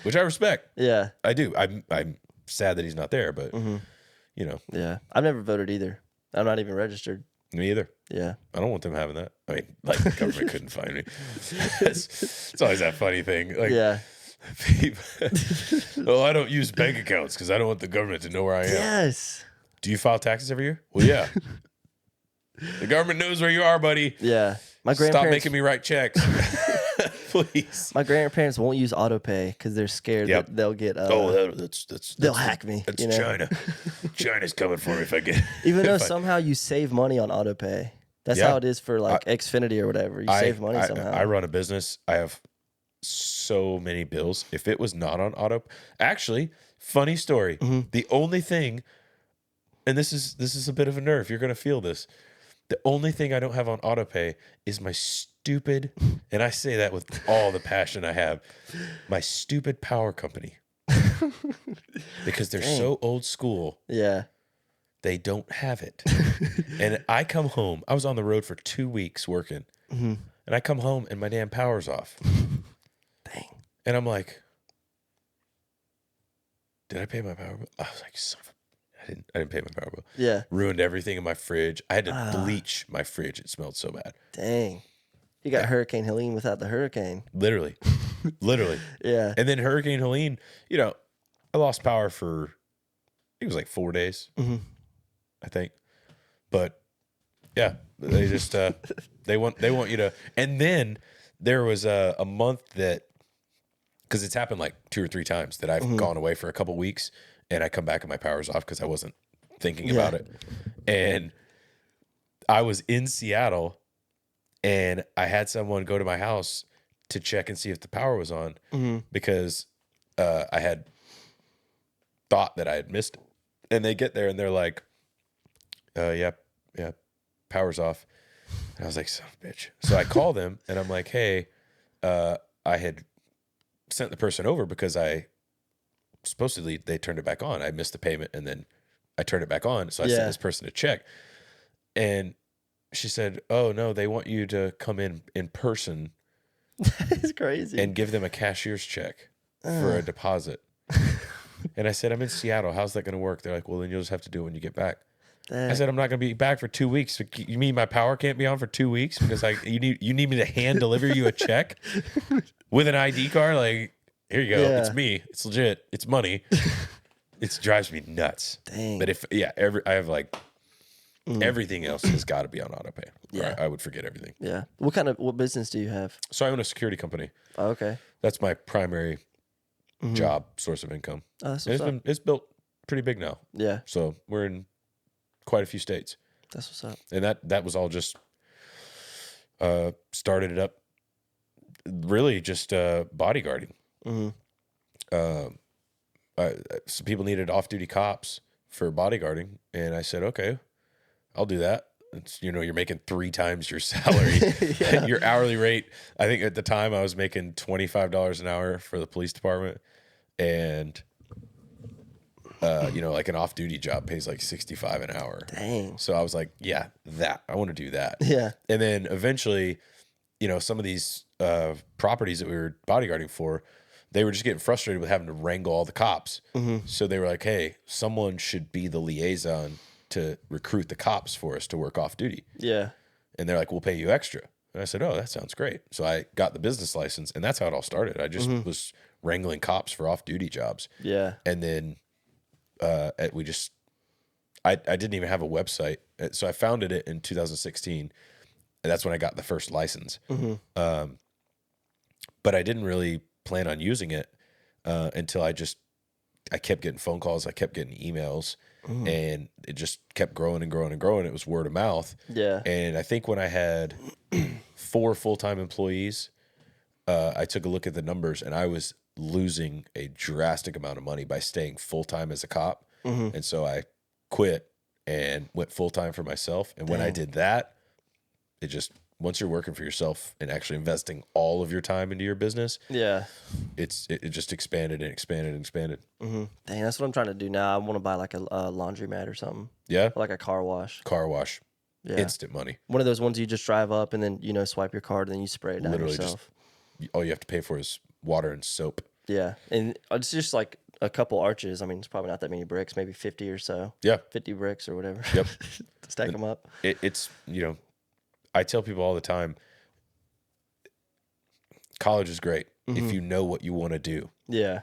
Which I respect. Yeah. I do. I'm sad that he's not there, but you know. Yeah. I've never voted either. I'm not even registered. Me either. Yeah. I don't want them having that. I mean, like the government couldn't find me. It's always that funny thing. Like, Yeah. Oh, I don't use bank accounts because I don't want the government to know where I am. Yes. Do you file taxes every year? Well, yeah. The government knows where you are, buddy. Yeah. My Stop grandparents making me write checks. Please. My grandparents won't use auto pay because they're scared Yep. that they'll get They'll hack me. That's you know? China. China's coming for me if I get. Even though if I- somehow you save money on auto pay. That's Yeah. how it is for like Xfinity or whatever. You save money somehow. I run a business. I have so many bills. If it was not on auto, actually, funny story. The only thing, and this is a bit of a nerve. You're gonna feel this. The only thing I don't have on auto pay is my stupid, and I say that with all the passion I have, my stupid power company. Because they're so old school. Yeah. They don't have it. And I come home. I was on the road for 2 weeks working. And I come home and my damn power's off. Dang. And I'm like, did I pay my power bill? I was like, son of a, I didn't pay my power bill. Yeah. Ruined everything in my fridge. I had to bleach my fridge. It smelled so bad. Dang. You got Hurricane Helene without the hurricane. Literally. Literally. Yeah. And then Hurricane Helene, you know, I lost power for, I think it was like 4 days. I think. But yeah, they just they want you to. And then there was a month that, because it's happened like 2 or 3 times that I've gone away for a couple weeks and I come back and my power's off because I wasn't thinking about it. And I was in Seattle and I had someone go to my house to check and see if the power was on because I had thought that I had missed it. And they get there and they're like, yeah, power's off. And I was like, son of a bitch. So I call them and I'm like, hey, I had sent the person over because supposedly they turned it back on. I missed the payment and then I turned it back on. So I sent this person to check. And she said, oh no, they want you to come in person It's crazy. and give them a cashier's check for a deposit. And I said, I'm in Seattle. How's that going to work? They're like, well, then you'll just have to do it when you get back. I said, I'm not going to be back for 2 weeks. So you mean my power can't be on for 2 weeks because you need me to hand deliver you a check with an ID card? Like, here you go. Yeah. It's me. It's legit. It's money. It drives me nuts. Dang. But I have like everything else has got to be on auto pay. Yeah. I would forget everything. Yeah. What business do you have? So I own a security company. Oh, okay. That's my primary job source of income. Oh, that's And what's up. it's built pretty big now. Yeah. So we're in quite a few states. That's what's up. And that was all just started it up really just bodyguarding. Some people needed off-duty cops for bodyguarding, and I said, okay, I'll do that. It's, you're making 3 times your salary. Your hourly rate, I think at the time I was making $25 an hour for the police department, and like an off-duty job pays like $65 an hour. Dang. So I was like, yeah, I want to do that. Yeah. And then eventually, some of these properties that we were bodyguarding for, they were just getting frustrated with having to wrangle all the cops. So they were like, hey, someone should be the liaison to recruit the cops for us to work off duty. Yeah. And they're like, we'll pay you extra. And I said, oh, that sounds great. So I got the business license, and that's how it all started. I just was wrangling cops for off-duty jobs. Yeah. And then I didn't even have a website. So I founded it in 2016, and that's when I got the first license. But I didn't really plan on using it until I kept getting phone calls. I kept getting emails, and it just kept growing and growing and growing. It was word of mouth. Yeah. And I think when I had 4 full-time employees, I took a look at the numbers, and I was losing a drastic amount of money by staying full-time as a cop. And so I quit and went full-time for myself. And when I did that, it just, once you're working for yourself and actually investing all of your time into your business, Yeah. it just expanded and expanded and expanded. Dang, that's what I'm trying to do now. I want to buy like a laundromat or something. Yeah. Or like a car wash. Car wash. Yeah. Instant money. One of those ones you just drive up and then, swipe your card and then you spray it down Literally yourself. All you have to pay for is water and soap. Yeah. And it's just like a couple arches. I mean, it's probably not that many bricks, maybe 50 or so. Yeah. 50 bricks or whatever. Yep. Stack them up. It's, I tell people all the time, college is great if you know what you want to do. Yeah.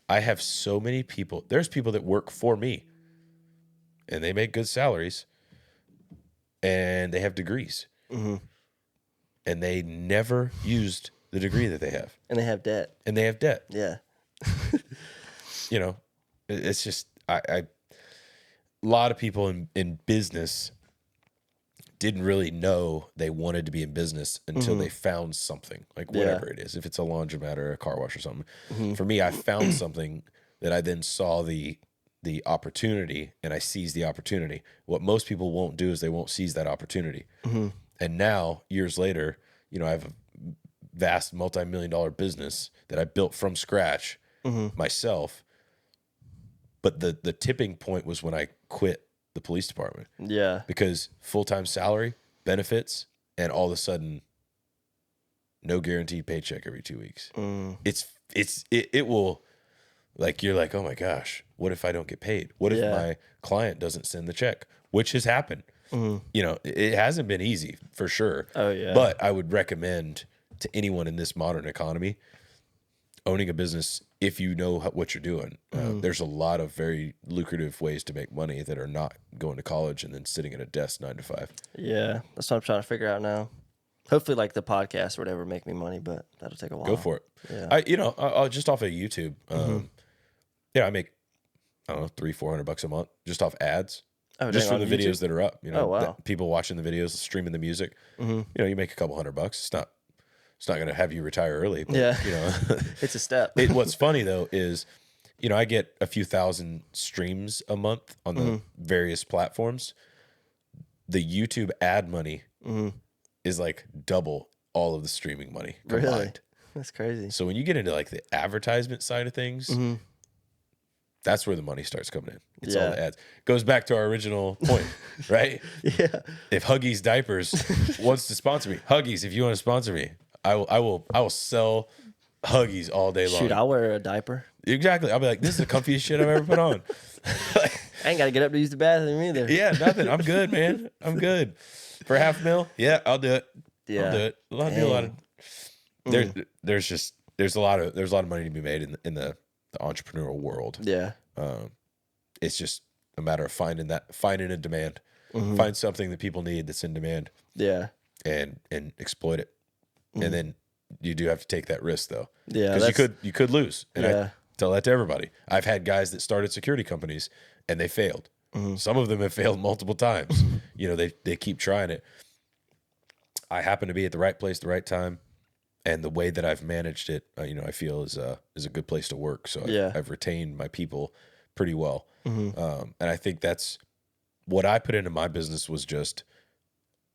I have so many people. There's people that work for me, and they make good salaries, and they have degrees, and they never used the degree that they have, And they have debt. and they have debt. Yeah. It's just a lot of people in business didn't really know they wanted to be in business until they found something, like whatever it is, if it's a laundromat or a car wash or something. For me, I found something that I then saw the opportunity, and I seized the opportunity. What most people won't do is they won't seize that opportunity. And now, years later, I have a vast multi-million-dollar business that I built from scratch myself. But the tipping point was when I quit the police department. Yeah. Because full-time salary, benefits, and all of a sudden, no guaranteed paycheck every 2 weeks. It will, like, you're like, oh my gosh, what if I don't get paid? What if my client doesn't send the check? Which has happened. It hasn't been easy for sure. Oh, yeah. But I would recommend to anyone in this modern economy, owning a business, if you know what you're doing. There's a lot of very lucrative ways to make money that are not going to college and then sitting at a desk 9 to 5. Yeah. That's what I'm trying to figure out now. Hopefully, like the podcast or whatever, make me money, but that'll take a while. Go for it. Yeah. I'll just off of YouTube. I make, I don't know, $300-400 a month just off ads. Oh, Just dang, from on the YouTube? videos that are up. Oh, wow. People watching the videos, streaming the music. You make a couple $100. It's not going to have you retire early. But, Yeah. It's a step. What's funny though is, I get a few thousand streams a month on the various platforms. The YouTube ad money is like double all of the streaming money combined. Really? That's crazy. So when you get into like the advertisement side of things, that's where the money starts coming in. It's all the ads. Goes back to our original point, right? Yeah. If Huggies Diapers wants to sponsor me, Huggies, if you want to sponsor me, I will sell Huggies all day long. Shoot, I'll wear a diaper. Exactly. I'll be like, this is the comfiest shit I've ever put on. I ain't got to get up to use the bathroom either. Yeah, nothing. I'm good, man. I'm good. For $500,000, yeah, I'll do it. Yeah. I'll do it. A lot of there's a lot of money to be made in the entrepreneurial world. Yeah. It's just a matter of finding a demand, find something that people need that's in demand. Yeah. And exploit it, and then you do have to take that risk though. Yeah, because you could lose, and Yeah. I tell that to everybody. I've had guys that started security companies and they failed. Some of them have failed multiple times. They keep trying it. I happen to be at the right place, the right time, and the way that I've managed it, I feel is a good place to work. So I've retained my people pretty well, and I think that's what I put into my business was just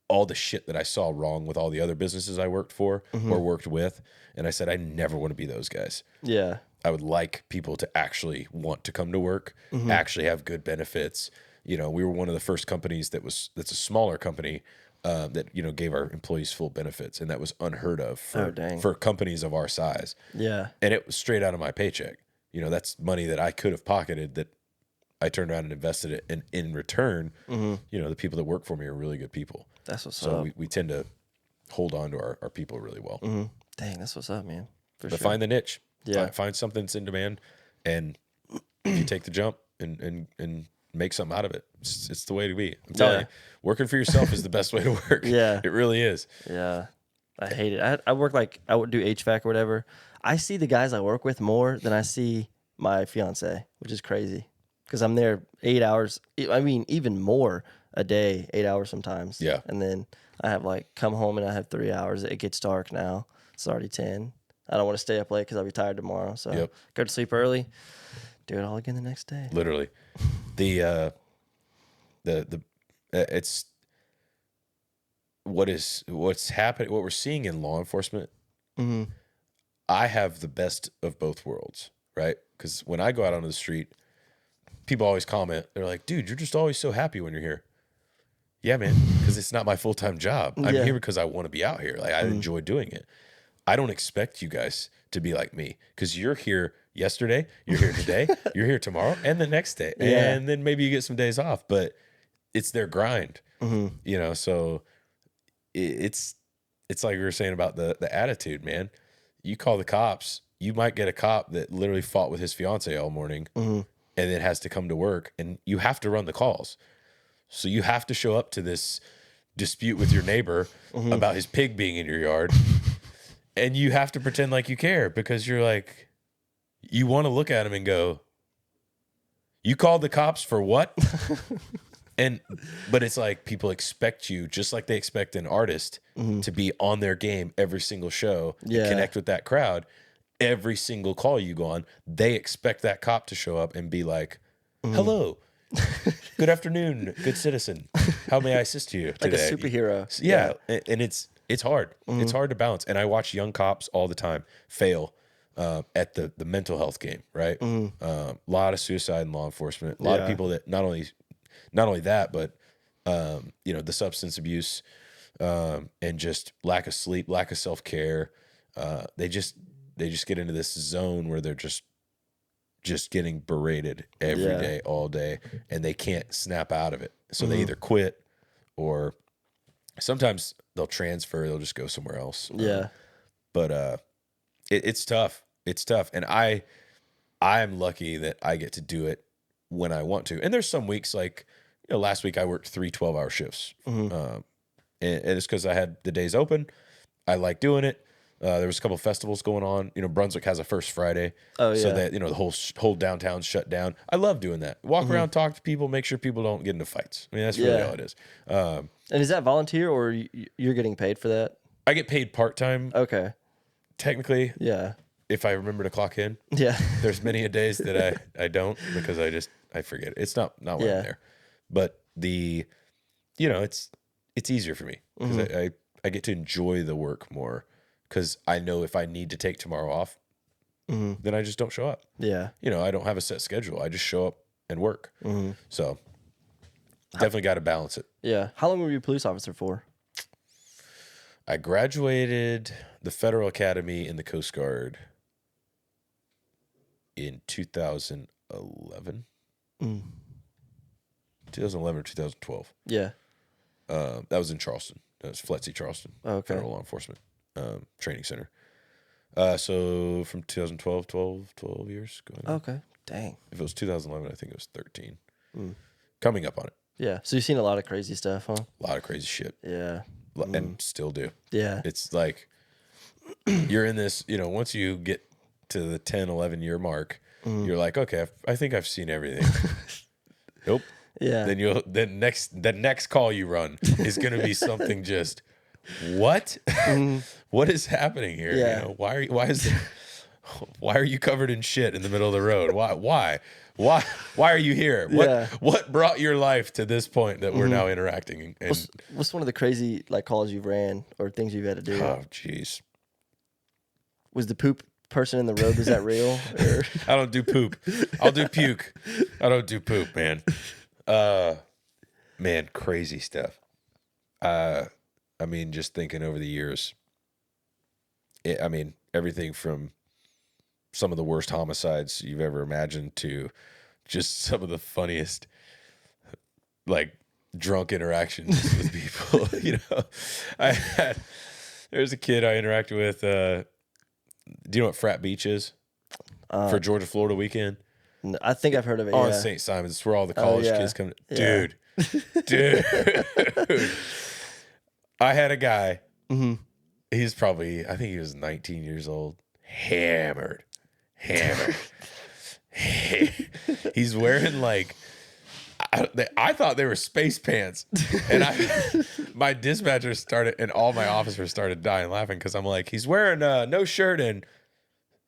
all the shit that I saw wrong with all the other businesses I worked for or worked with, and I said I never want to be those guys. Yeah. I would like people to actually want to come to work, actually have good benefits. We were one of the first companies that's a smaller company that gave our employees full benefits, and that was unheard of for companies of our size. Yeah. And it was straight out of my paycheck. That's money that I could have pocketed that I turned around and invested it, and in return, the people that work for me are really good people. That's what's so up. we tend to hold on to our people really well. Dang, that's what's up, man. But find the niche. Yeah. Find something that's in demand, and you take the jump and make something out of it. It's the way to be. I'm telling you, working for yourself is the best way to work. Yeah. It really is. Yeah. I hate it. I work I would do HVAC or whatever. I see the guys I work with more than I see my fiance, which is crazy because I'm there 8 hours. I mean, even more a day, 8 hours sometimes. Yeah. And then I have come home and I have 3 hours. It gets dark now. It's already 10. I don't want to stay up late because I'll be tired tomorrow. So go to sleep early, do it all again the next day. Literally. It's what's happening, what we're seeing in law enforcement. I have the best of both worlds, right? Because when I go out onto the street, people always comment. They're like, dude, you're just always so happy when you're here. Yeah, man, because it's not my full-time job. I'm here because I want to be out here. I enjoy doing it. I don't expect you guys to be like me because you're here yesterday, you're here today, you're here tomorrow, and the next day. Yeah. And then maybe you get some days off, but it's their grind, so it's like we were saying about the attitude, man. You call the cops, you might get a cop that literally fought with his fiance all morning and then has to come to work, and you have to run the calls. So you have to show up to this dispute with your neighbor about his pig being in your yard. And you have to pretend like you care because you're like, you want to look at him and go, you called the cops for what? But it's like people expect you, just like they expect an artist to be on their game every single show and connect with that crowd. Every single call you go on, they expect that cop to show up and be like, hello, good afternoon, good citizen. How may I assist you today? Like a superhero. Yeah. And it's hard. It's hard to balance. And I watch young cops all the time fail at the mental health game, right? A lot of suicide in law enforcement. A lot of people that not only that, but the substance abuse and just lack of sleep, lack of self-care. They just get into this zone where they're just getting berated every day, all day, and they can't snap out of it. So they either quit or sometimes they'll transfer, they'll just go somewhere else. But it's tough. It's tough. And I'm lucky that I get to do it when I want to. And there's some weeks last week I worked 3 12-hour shifts. And it's because I had the days open. I like doing it. There was a couple of festivals going on. Brunswick has a first Friday. Oh, yeah. So that, the whole downtown's shut down. I love doing that. Walk around, talk to people, make sure people don't get into fights. I mean, that's really all it is. And is that volunteer or you're getting paid for that? I get paid part-time. Okay. Technically. Yeah. If I remember to clock in. Yeah. There's many a days that I don't because I forget. It's not when I'm there. But it's easier for me because I get to enjoy the work more. Because I know if I need to take tomorrow off, then I just don't show up. Yeah. I don't have a set schedule. I just show up and work. So definitely got to balance it. Yeah. How long were you a police officer for? I graduated the Federal Academy in the Coast Guard in 2011. 2011 or 2012. Yeah. That was in Charleston. That was FLETC Charleston, Okay. Federal Law Enforcement Training Center. So from 2012, 12 years going on. Okay. Dang. If it was 2011, I think it was 13. Mm. Coming up on it. Yeah. So you've seen a lot of crazy stuff, huh? A lot of crazy shit. Yeah. And still do. Yeah. It's like you're in this, once you get to the 10, 11 year mark, you're like, okay, I think I've seen everything. Nope. Yeah. Then the next call you run is going to be something just, what? What is happening here? Yeah. Why are you covered in shit in the middle of the road? Why are you here? What brought your life to this point that we're now interacting? And What's one of the crazy calls you've ran or things you've had to do? oh, jeez. Was the poop person in the road, was that real? Or? I don't do poop. I'll do puke. I don't do poop, man. Man, crazy stuff. I mean, just thinking over the years, everything from some of the worst homicides you've ever imagined to just some of the funniest, drunk interactions with people. There's a kid I interacted with. Do you know what Frat Beach is for Georgia, Florida weekend? I think I've heard of it. On Yeah. St. Simon's. It's where all the college kids come. Yeah. Dude. I had a guy. He's probably, I think he was 19 years old. Hammered. He's wearing I thought they were space pants. And my dispatcher started, and all my officers started dying laughing because I'm like, he's wearing no shirt and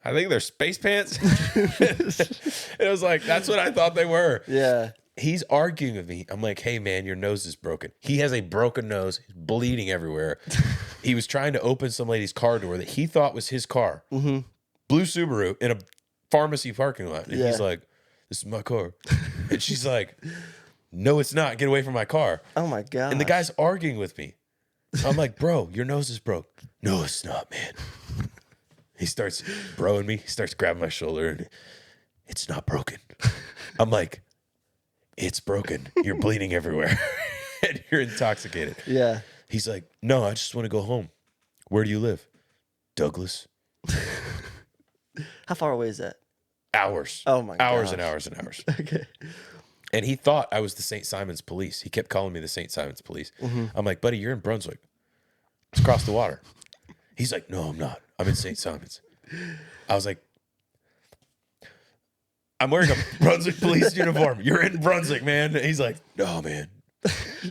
I think they're space pants. It was like, that's what I thought they were. Yeah. He's arguing with me. I'm like, hey, man, your nose is broken. He has a broken nose. He's bleeding everywhere. He was trying to open some lady's car door that he thought was his car. Blue Subaru in a pharmacy parking lot. And he's like, this is my car. And she's like, no, it's not. Get away from my car. Oh, my God. And the guy's arguing with me. I'm like, bro, your nose is broke. No, it's not, man. He starts broing me. He starts grabbing my shoulder. And it's not broken. I'm like, it's broken. You're bleeding everywhere. And you're intoxicated. Yeah. He's like, no, I just want to go home. Where do you live? Douglas. How far away is that? Hours. Oh, my God. Hours and hours and hours. Okay. And he thought I was the St. Simon's police. He kept calling me the St. Simon's police. I'm like, buddy, you're in Brunswick. It's across the water. He's like, no, I'm not. I'm in St. Simon's. I was like, I'm wearing a Brunswick police uniform. You're in Brunswick, man. And he's like, no, man.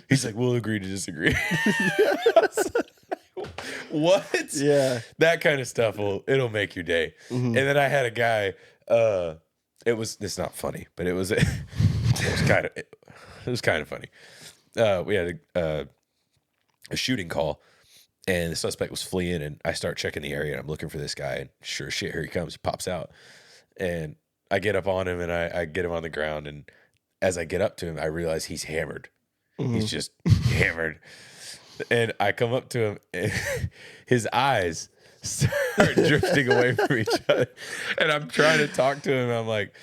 He's like, we'll agree to disagree. What? Yeah. That kind of stuff it'll make your day. And then I had a guy, it's not funny, but it was kind of funny. We had a shooting call and the suspect was fleeing, and I start checking the area and I'm looking for this guy, and sure as shit, here he comes. He pops out and I get up on him and I get him on the ground, and as I get up to him, I realize he's hammered. He's just hammered. And I come up to him and his eyes start drifting away from each other. And I'm trying to talk to him. I'm like,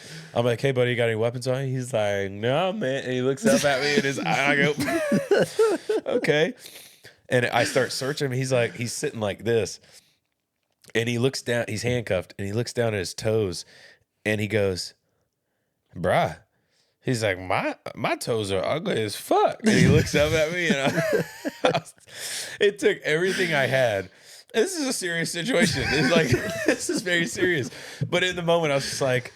hey buddy, you got any weapons on you? He's like, no, man. And he looks up at me and his eye, I go, okay. And I start searching him. He's sitting like this. And he looks down, he's handcuffed, and he looks down at his toes and he goes, bruh. He's like, my toes are ugly as fuck. And he looks up at me, and it took everything I had. This is a serious situation. It's like, this is very serious. But in the moment, I was like,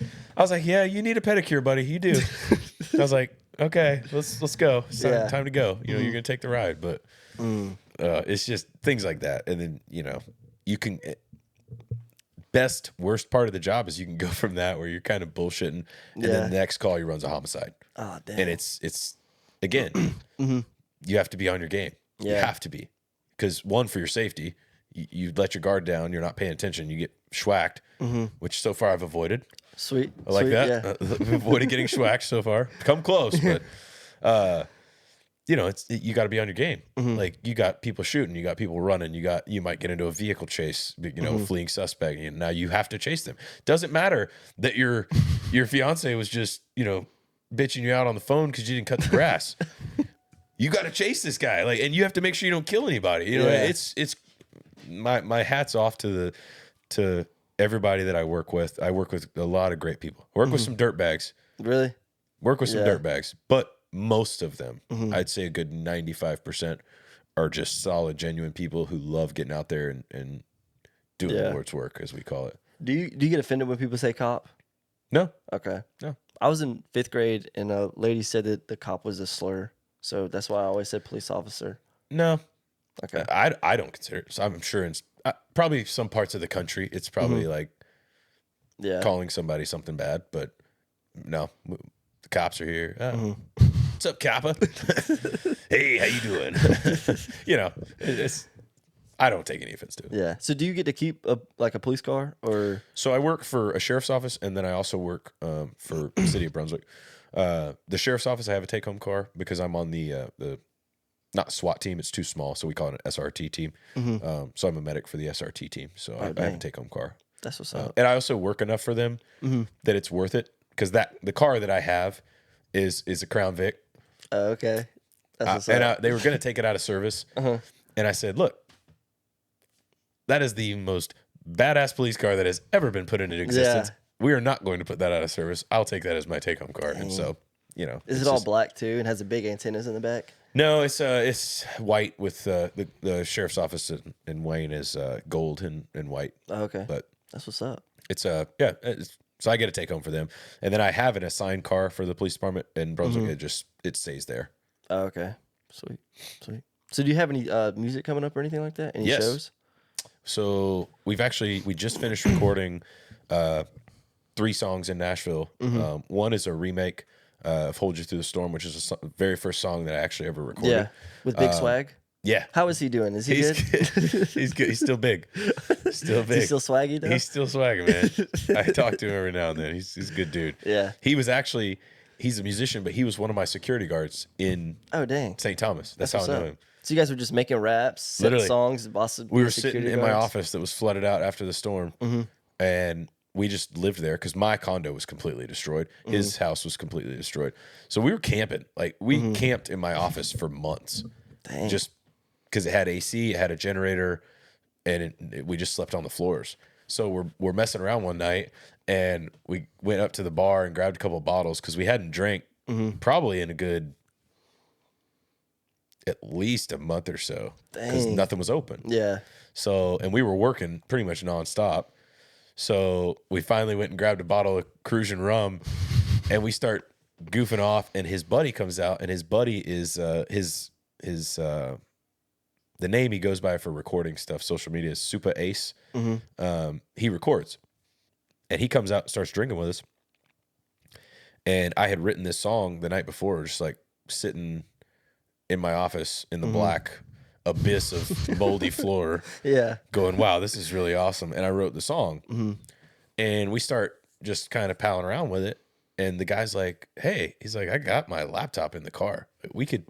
yeah, you need a pedicure, buddy. You do. I was like, okay, let's go. It's time to go. You're gonna take the ride. But it's just things like that. And then you can. Worst part of the job is you can go from that where you're kind of bullshitting, and then the next call he runs a homicide. Oh, damn. And it's again, you have to be on your game. You have to be, because one, for your safety, you let your guard down, you're not paying attention, you get schwacked, which so far I've avoided. Sweet. I like that. Yeah. I've avoided getting schwacked so far. Come close, but you got to be on your game. Like, you got people shooting, you got people running, you might get into a vehicle chase, fleeing suspect, and now you have to chase them. Doesn't matter that your fiance was just, bitching you out on the phone because you didn't cut the grass. You got to chase this guy, like, and you have to make sure you don't kill anybody. You know, it's my hat's off to everybody that I work with. I work with a lot of great people. I work with some dirtbags. Really? Work with some dirtbags, but most of them, I'd say a good 95%, are just solid, genuine people who love getting out there and doing the Lord's work, as we call it. Do you get offended when people say cop? No. Okay. No. I was in 5th grade, and a lady said that the cop was a slur, so that's why I always said police officer. No. Okay. I don't consider it. So I'm sure in probably some parts of the country, it's probably like calling somebody something bad, but no, the cops are here. What's up, Kappa? Hey, how you doing? You know, I don't take any offense to it. Yeah. So do you get to keep a police car, or? So I work for a sheriff's office, and then I also work for the city of Brunswick. The sheriff's office, I have a take-home car because I'm on the not SWAT team. It's too small, so we call it an SRT team. So I'm a medic for the SRT team. So I have a take-home car. That's what's up. And I also work enough for them that it's worth it, because the car that I have is a Crown Vic. Okay. That's what's up. They were going to take it out of service, and I said, look, that is the most badass police car that has ever been put into existence. Yeah. We are not going to put that out of service. I'll take that as my take-home car. Dang. And so, you know, is it all black too, and has the big antennas in the back? No, it's white with the sheriff's office in Wayne is gold and white. Oh, okay, but that's what's up. It's so I get a take home for them, and then I have an assigned car for the police department in Brunswick. It stays there. Oh, okay, sweet. So do you have any music coming up or anything like that? Any shows? So we just finished recording 3 songs in Nashville. One is a remake of "Hold You Through the Storm," which is the very first song that I actually ever recorded. Yeah, with Big Swag. Yeah. How is he doing? Is he good? He's good. He's still big. Still big. He's still swaggy though? He's still swaggy, man. I talk to him every now and then. He's a good dude. Yeah. He's a musician, but he was one of my security guards in St. Thomas. That's how I know him. So you guys were just making raps, literally songs, we were sitting in my office that was flooded out after the storm, and we just lived there because my condo was completely destroyed. His house was completely destroyed. So we were camping. Like we camped in my office for months. Dang. Just because it had AC, it had a generator, and we just slept on the floors. So we're messing around one night, and we went up to the bar and grabbed a couple of bottles because we hadn't drank probably in a good at least a month or so, because nothing was open. Yeah. So, and we were working pretty much nonstop. So we finally went and grabbed a bottle of Cruisin' rum, and we start goofing off. And his buddy comes out, and his buddy is the name he goes by for recording stuff, social media, is Super Ace. He records, and he comes out and starts drinking with us. And I had written this song the night before, just like sitting in my office in the black abyss of moldy floor, going, wow, this is really awesome. And I wrote the song, and we start just kind of palling around with it. And the guy's like, hey, he's like, I got my laptop in the car. We could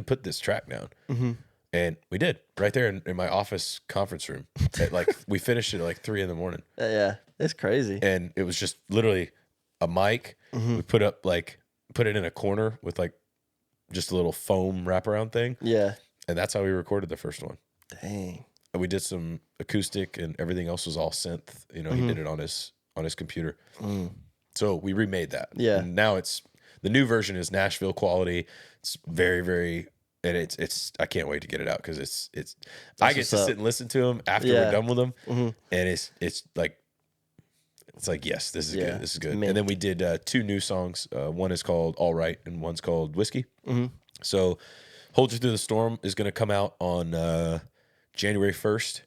put this track down. And we did right there in my office conference room. We finished it at like 3 a.m. Yeah, it's crazy. And it was just literally a mic. We put it in a corner with like just a little foam wraparound thing. Yeah. And that's how we recorded the first one. Dang. And we did some acoustic, and everything else was all synth. You know, he did it on his computer. So we remade that. Yeah. And now the new version is Nashville quality. It's very, very, and it's I can't wait to get it out, because it's I get to sit and listen to them after we're done with them, and it's like yes, this is good. This is good. And then we did 2 new songs. One is called All Right, and one's called Whiskey. So Hold You Through the Storm is going to come out on January 1st,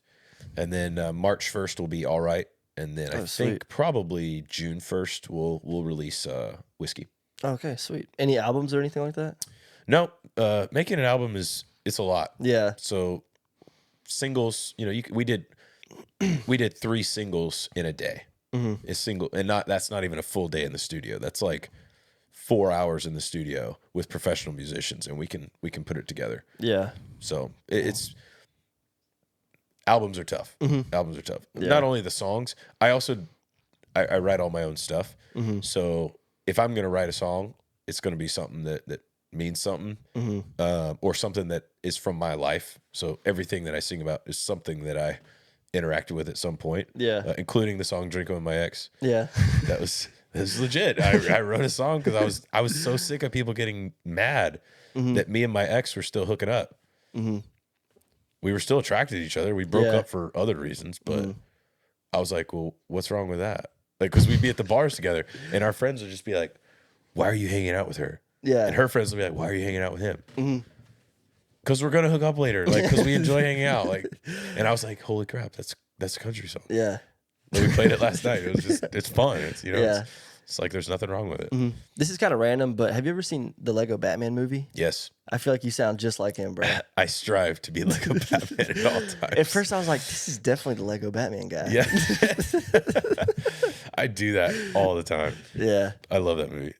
and then March 1st will be All Right, and then I think probably June 1st we'll release Whiskey. Okay, sweet. Any albums or anything like that? No, making an album it's a lot. Yeah. So singles, you know, we did 3 singles in a day. A single, and that's not even a full day in the studio. That's like 4 hours in the studio with professional musicians, and we can put it together. Yeah. So it's albums are tough. Albums are tough. Yeah. Not only the songs, I write all my own stuff. So if I'm gonna write a song, it's going to be something that means something, Mm-hmm. or something that is from my life. So everything that I sing about is something that I interacted with at some point. Yeah. Including the song "Drinking with My Ex." Yeah. That was legit. I wrote a song because I was so sick of people getting mad that me and my ex were still hooking up. Mm-hmm. We were still attracted to each other. We broke Yeah. up for other reasons, but I was like, well, what's wrong with that? Like, because we'd be at the bars together, and our friends would just be like, why are you hanging out with her? Yeah. And her friends would be like, why are you hanging out with him? Because we're gonna hook up later, like, because we enjoy hanging out, like. And I was like, holy crap, that's a country song. Yeah. And we played it last night. It was just, it's fun. It's, you know, Yeah. it's like there's nothing wrong with it. This is kind of random, but have you ever seen the Lego Batman movie? Yes, I feel like you sound just like him, bro. I strive to be like a Batman at all times. At first, I was like, this is definitely the Lego Batman guy. Yeah. I do that all the time. Yeah. I love that movie.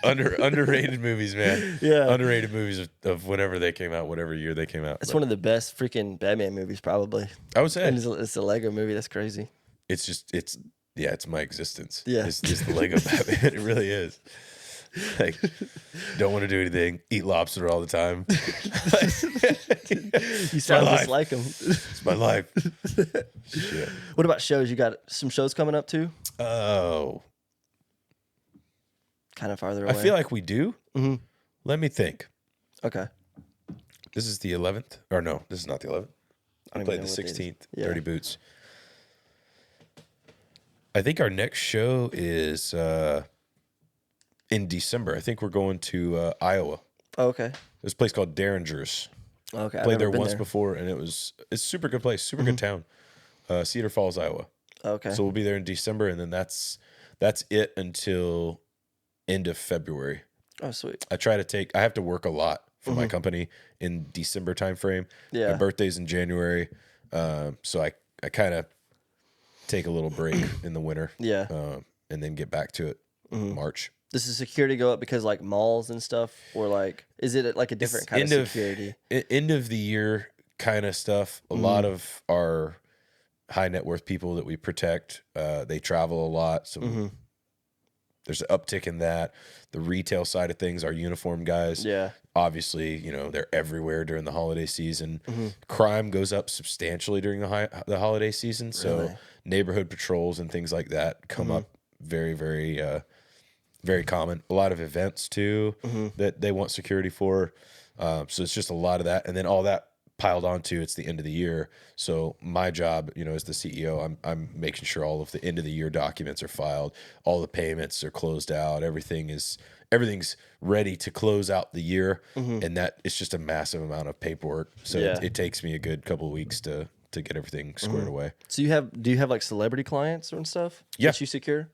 Underrated movies, man. Yeah. Underrated movies of whenever they came out, whatever year they came out. It's one of the best freaking Batman movies, probably. I would say And it's a Lego movie. That's crazy. it's just it's my existence. Yeah. It's the Lego Batman. It really is. Like, don't want to do anything. Eat lobster all the time. You sound my just life. like him. It's my life. Shit. What about shows? You got some shows coming up too? Oh, Kind of farther away. I feel like we do. Mm-hmm. Let me think. Okay. This is the 11th, or no? This is not the 11th. I don't played even the know what day it is. 16th. Yeah. Dirty Boots. I think our next show is in December. I think we're going to Iowa. Oh, okay. There's a place called Derringers. Okay. I've Played never there been once before, and it's a super good place, super good town. Cedar Falls, Iowa. Okay. So we'll be there in December, and then that's it until end of February. Oh, sweet. I have to work a lot for my company in December timeframe. Yeah. My birthday's in January. So I kind of take a little break in the winter. Yeah. And then get back to it in March. Does the security go up because like malls and stuff, or like is it like a different kind of security? End of the year kind of stuff. A lot of our high net worth people that we protect, they travel a lot. So there's an uptick in that. The retail side of things, our uniform guys, Yeah. obviously, you know, they're everywhere during the holiday season. Crime goes up substantially during the holiday season. So Really? neighborhood patrols and things like that come up very, very, very common. A lot of events too that they want security for. So it's just a lot of that. And then all that piled onto it's the end of the year. So my job, you know, as the CEO, I'm making sure all of the end of the year documents are filed, all the payments are closed out, everything's ready to close out the year, and that it's just a massive amount of paperwork. So Yeah. it takes me a good couple of weeks to get everything squared away. So do you have like celebrity clients and stuff? Yeah. That you secure?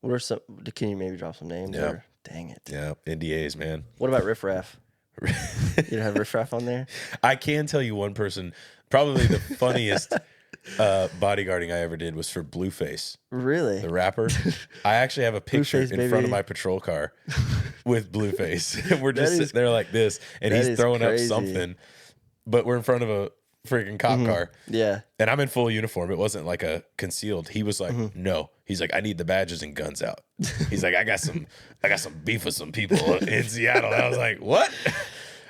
What are some? Can you maybe drop some names? Yeah. Or, dang it. Yeah, NDAs, man. What about Riff Raff? You don't have Riff Raff on there? I can tell you one person, probably the funniest bodyguarding I ever did was for Blueface, Really? the rapper. I actually have a picture Blueface, in front of baby. my patrol car with Blueface. And we're just That is- sitting there like this, and that he's is throwing crazy. up something, but we're in front of a freaking cop car. Yeah. And I'm in full uniform. It wasn't like a concealed. He was like, Mm-hmm. no. He's like, I need the badges and guns out. He's like, I got some beef with some people in Seattle. And I was like, what?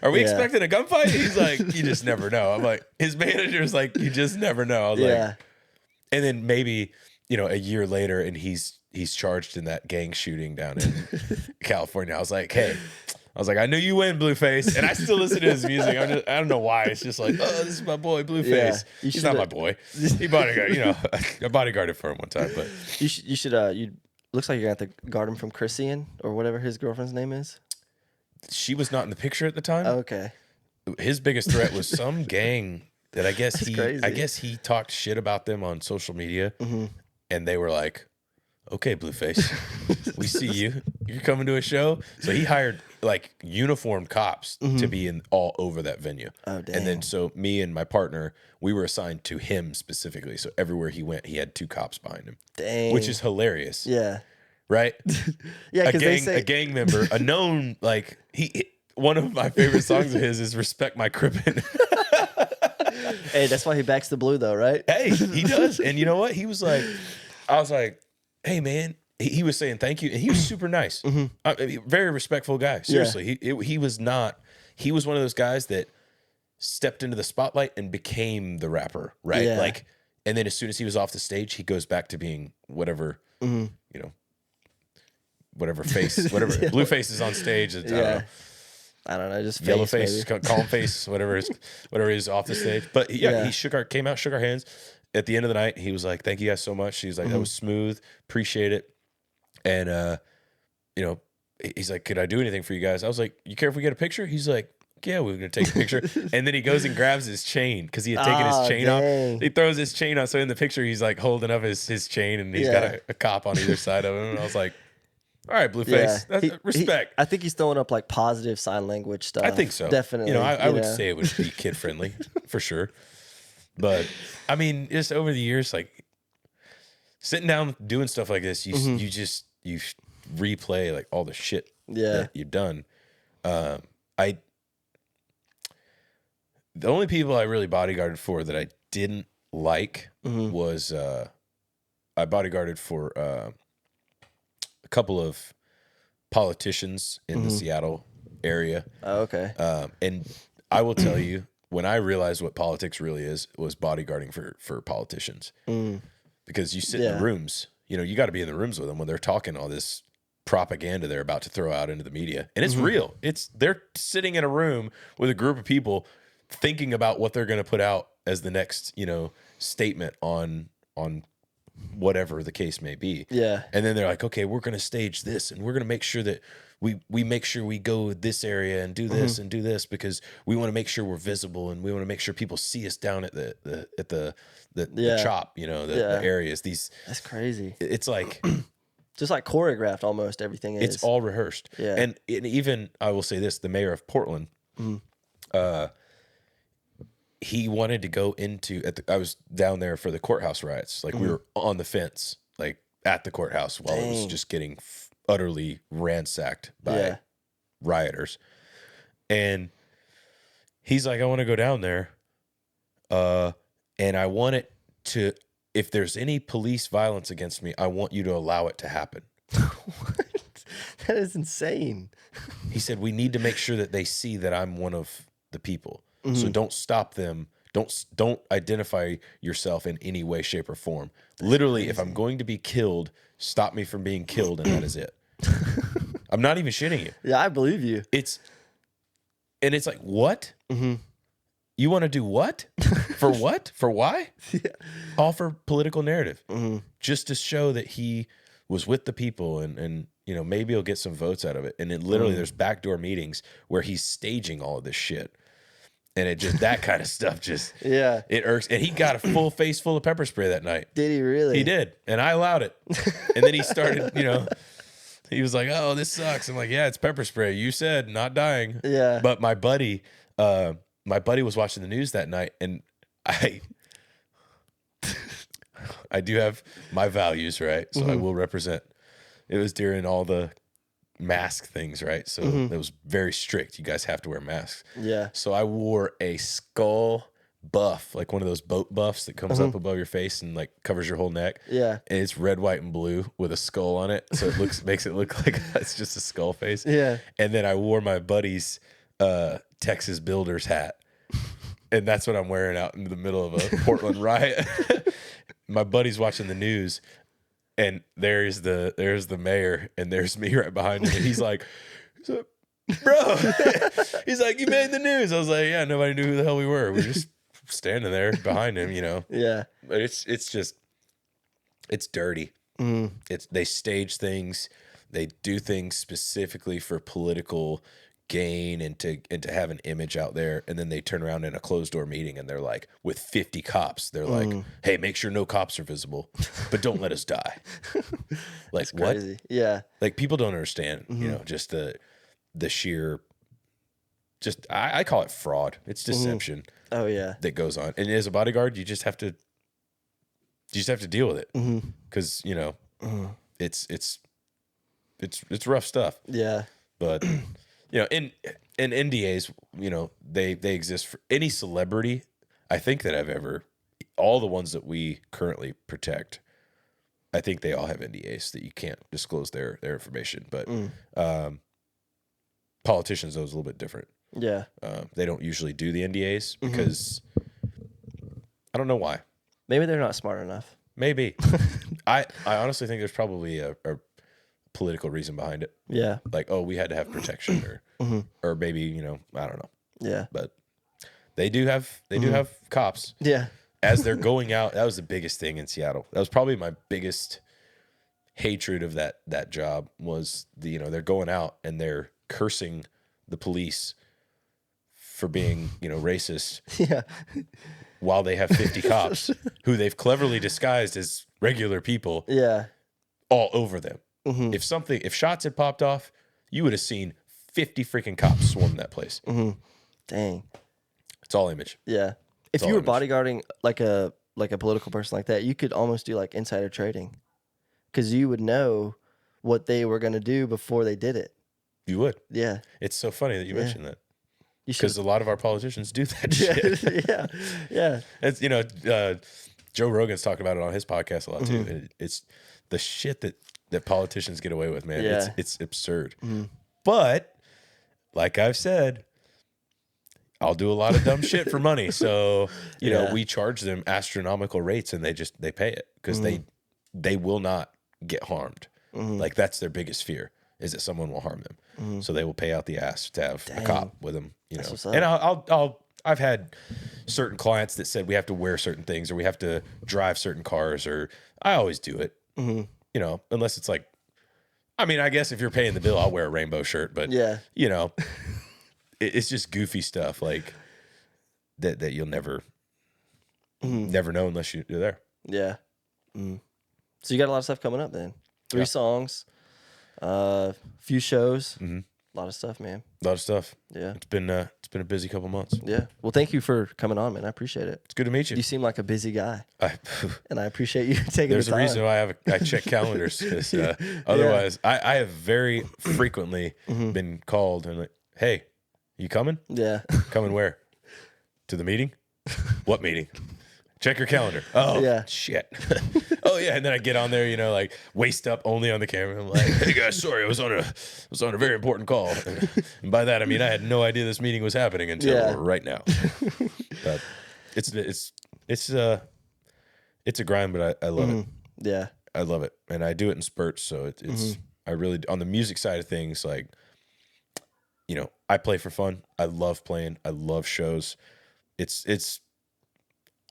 Are we Yeah. expecting a gunfight? He's like, you just never know. I'm like, his manager's like, you just never know. I was Yeah. like, and then maybe, you know, a year later, and he's charged in that gang shooting down in California. I was like, hey. I was like, I knew you win, Blueface, and I still listen to his music. I don't know why. It's just like, oh, this is my boy, Blueface. Yeah, you He's not my shoulda- boy. He bodyguard, you know, I bodyguarded for him one time, but You should looks like you're gonna have to guard him from Christian or whatever his girlfriend's name is. she was not in the picture at the time. Okay. His biggest threat was some gang that I guess crazy. he talked shit about them on social media, Mm-hmm. and they were like, okay, Blueface, we see you. You're coming to a show. So he hired like uniformed cops to be in all over that venue. Oh, And dang. then so me and my partner, we were assigned to him specifically. So everywhere he went, he had 2 cops behind him, Dang. which is hilarious, yeah. right? Yeah, a because they gang, say a gang member, a known like one of my favorite songs of his is "Respect My Crippin'." hey, that's why he backs the blue though, right? Hey, he does. And you know what? He was like, I was like, hey man, he was saying thank you, and he was super nice. I mean, very respectful guy. Seriously, he was not. He was one of those guys that stepped into the spotlight and became the rapper, right? Yeah. Like, and then as soon as he was off the stage, he goes back to being whatever, you know, whatever face, whatever blue face is on stage. I don't know. I don't know, just Yellow face, face, calm face, whatever is off the stage. But he came out, shook our hands. At the end of the night, he was like, "Thank you guys so much." He's like, "That was smooth, appreciate it." And you know, he's like, "Could I do anything for you guys?" I was like, "You care if we get a picture?" He's like, "Yeah, we're gonna take a picture." And then he goes and grabs his chain because he had taken his chain off. He throws his chain on. So in the picture, he's like holding up his chain, and he's got a cop on either side of him. And I was like, all right, Blueface. That's respect. I think he's throwing up like positive sign language stuff. I think so. Definitely. You know, I would say it would be kid friendly for sure. But I mean, just over the years, like sitting down doing stuff like this, you replay like all the shit that you've done. The only people I really bodyguarded for that I didn't like was I bodyguarded for a couple of politicians in the Seattle area. Oh, okay. And I will tell you, when I realized what politics really is, was bodyguarding for politicians. Because you sit in the rooms, you know, you got to be in the rooms with them when they're talking all this propaganda they're about to throw out into the media. And it's real. They're sitting in a room with a group of people thinking about what they're going to put out as the next, you know, statement on whatever the case may be. Yeah. And then they're like, okay, we're going to stage this, and we're going to make sure that we make sure we go this area and do this and do this, because we want to make sure we're visible, and we want to make sure people see us down at the chop, you know, the areas. That's crazy. It's like just like choreographed almost everything is. It's all rehearsed. Yeah. And even I will say this, the mayor of Portland, he wanted to go into I was down there for the courthouse riots. Like we were on the fence, like at the courthouse while it was just getting utterly ransacked by rioters. And he's like, I want to go down there. And I want it to, if there's any police violence against me, I want you to allow it to happen. What? That is insane. He said, we need to make sure that they see that I'm one of the people. So don't stop them. Don't identify yourself in any way, shape, or form. Literally, if I'm going to be killed, stop me from being killed, and that is it. I'm not even shitting you. Yeah, I believe you. It's like, what? You want to do what? For what? For why? Yeah. All for political narrative. Just to show that he was with the people, and you know, maybe he'll get some votes out of it. And then literally there's backdoor meetings where he's staging all of this shit. And it just, that kind of stuff just, it irks. And he got a full face full of pepper spray that night. Did he really? He did. And I allowed it. And then he started, you know, he was like, oh, this sucks. I'm like, yeah, it's pepper spray. You said not dying. Yeah. But my buddy was watching the news that night, and I do have my values, right? So I will represent. It was during all the mask things, right? So it was very strict. You guys have to wear masks. Yeah. So I wore a skull buff, like one of those boat buffs that comes up above your face and like covers your whole neck. Yeah. And it's red, white, and blue with a skull on it. So it makes it look like it's just a skull face. Yeah. And then I wore my buddy's Texas Builders hat. And that's what I'm wearing out in the middle of a Portland riot. My buddy's watching the news, and there's the mayor, and there's me right behind him. And he's like, bro, he's like, you made the news. I was like, yeah, nobody knew who the hell we were. We're just standing there behind him, you know. Yeah. But it's just, it's dirty. They stage things. They do things specifically for political gain and to have an image out there, and then they turn around in a closed door meeting and they're like, with 50 cops, they're like, hey, make sure no cops are visible, but don't let us die. Like, what? Crazy. Yeah. Like, people don't understand, you know, just the sheer, just I call it fraud. It's deception. Oh yeah. That goes on. And as a bodyguard, you just have to deal with it. Because you know, it's rough stuff. Yeah. But you know, in NDAs, you know, they exist for any celebrity. I think that all the ones that we currently protect I think they all have NDAs that you can't disclose their information. But politicians, though, is a little bit different. Yeah. They don't usually do the NDAs because I don't know why. Maybe they're not smart enough. Maybe. I honestly think there's probably a political reason behind it. Yeah. Like, oh, we had to have protection, or maybe, you know, I don't know. Yeah. But they do have cops. Yeah. As they're going out. That was the biggest thing in Seattle. That was probably my biggest hatred of that job was they're going out and they're cursing the police for being, racist. Yeah. While they have 50 cops who they've cleverly disguised as regular people. Yeah. All over them. If shots had popped off, you would have seen 50 freaking cops swarm that place. Dang. It's all image. Yeah. If you were bodyguarding like a political person like that, you could almost do like insider trading, because you would know what they were going to do before they did it. You would. Yeah. It's so funny that you mentioned that. Because a lot of our politicians do that shit. Yeah. Yeah. It's Joe Rogan's talking about it on his podcast a lot too. And it's the shit that politicians get away with, man. Yeah. It's absurd. But like I've said, I'll do a lot of dumb shit for money. So, you know, we charge them astronomical rates and they pay it because they will not get harmed. Like that's their biggest fear, is that someone will harm them. So they will pay out the ass to have a cop with them, And I've had certain clients that said we have to wear certain things or we have to drive certain cars, or I always do it. Unless it's like, I mean, I guess if you're paying the bill, I'll wear a rainbow shirt, but it's just goofy stuff like that you'll never know unless you're there. Yeah. So you got a lot of stuff coming up then. 3 songs, few shows, a lot of stuff, man. A lot of stuff. Yeah. It's been a busy couple months. Yeah. Well, thank you for coming on, man. I appreciate it. It's good to meet you. You seem like a busy guy. And I appreciate you taking the time. There's a reason why I check calendars. Otherwise, I have very frequently been called and like, hey, you coming? Yeah. Coming where? To the meeting? What meeting? Check your calendar. Oh, yeah. Shit. Oh, yeah. And then I get on there, like waist up only on the camera. I'm like, hey, guys, sorry. I was on a very important call. And by that, I mean, I had no idea this meeting was happening until right now. But it's a grind, but I love it. Yeah. I love it. And I do it in spurts. So it's I really, on the music side of things, like, I play for fun. I love playing. I love shows. It's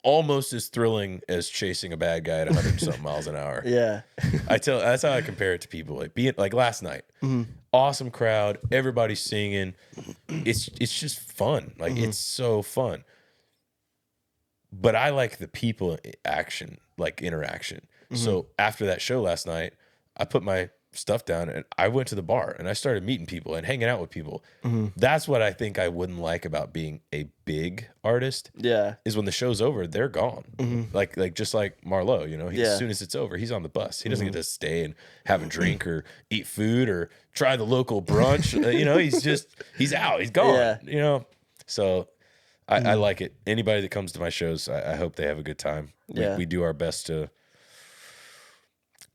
almost as thrilling as chasing a bad guy at 100-something miles an hour. Yeah. That's how I compare it to people. Like being like last night, awesome crowd, everybody's singing. It's just fun. Like it's so fun. But I like the people action, like interaction. So after that show last night, I put my stuff down and I went to the bar and I started meeting people and hanging out with people. That's what I think I wouldn't like about being a big artist. Yeah. Is when the show's over, they're gone. Like just like Marlowe, as soon as it's over, he's on the bus. He doesn't get to stay and have a drink or eat food or try the local brunch. He's out. He's gone. Yeah. So I like it. Anybody that comes to my shows, I hope they have a good time. We do our best to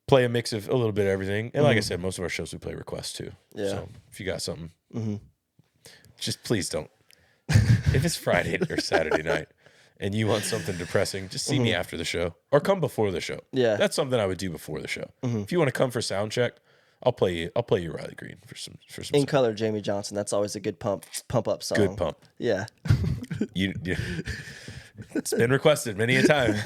play a mix of a little bit of everything. And like I said, most of our shows we play requests too. Yeah. So if you got something, just please don't. If it's Friday or Saturday night and you want something depressing, just see me after the show or come before the show. Yeah. That's something I would do before the show. If you want to come for sound check, I'll play you Riley Green for some In Color, Jamie Johnson. That's always a good pump up song. Good pump. Yeah. It's been requested many a time.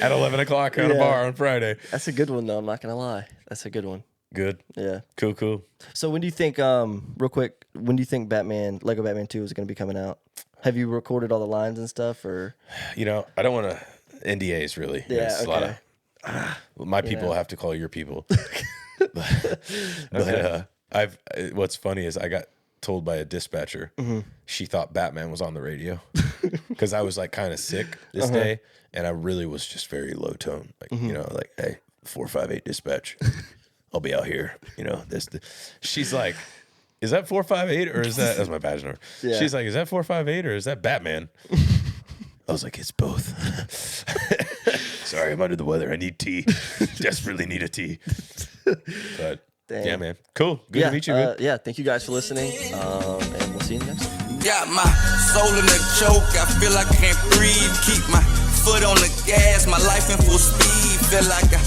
At 11 o'clock on a bar on Friday. That's a good one, though. I'm not going to lie. That's a good one. Good. Yeah. Cool. So when do you think, real quick, when do you think Lego Batman 2 is going to be coming out? Have you recorded all the lines and stuff, or? I don't want to, NDAs really. Yeah, okay. A lot of, my people have to call your people. But what's funny is I got told by a dispatcher, she thought Batman was on the radio because I was like kind of sick this day. And I really was just very low tone, like, like, hey, 458 dispatch, I'll be out here. She's like, is that 458 or is that's my badge number? Yeah. She's like, is that 458 or is that Batman? I was like, it's both. Sorry, I'm under the weather. I need tea. Desperately need a tea. But Dang. yeah, man. Cool. Good to meet you, man. Yeah, thank you guys for listening. And we'll see you next time. Got my soul in a choke, I feel like I can't breathe. Keep my foot on the gas, my life in full speed. Feel like I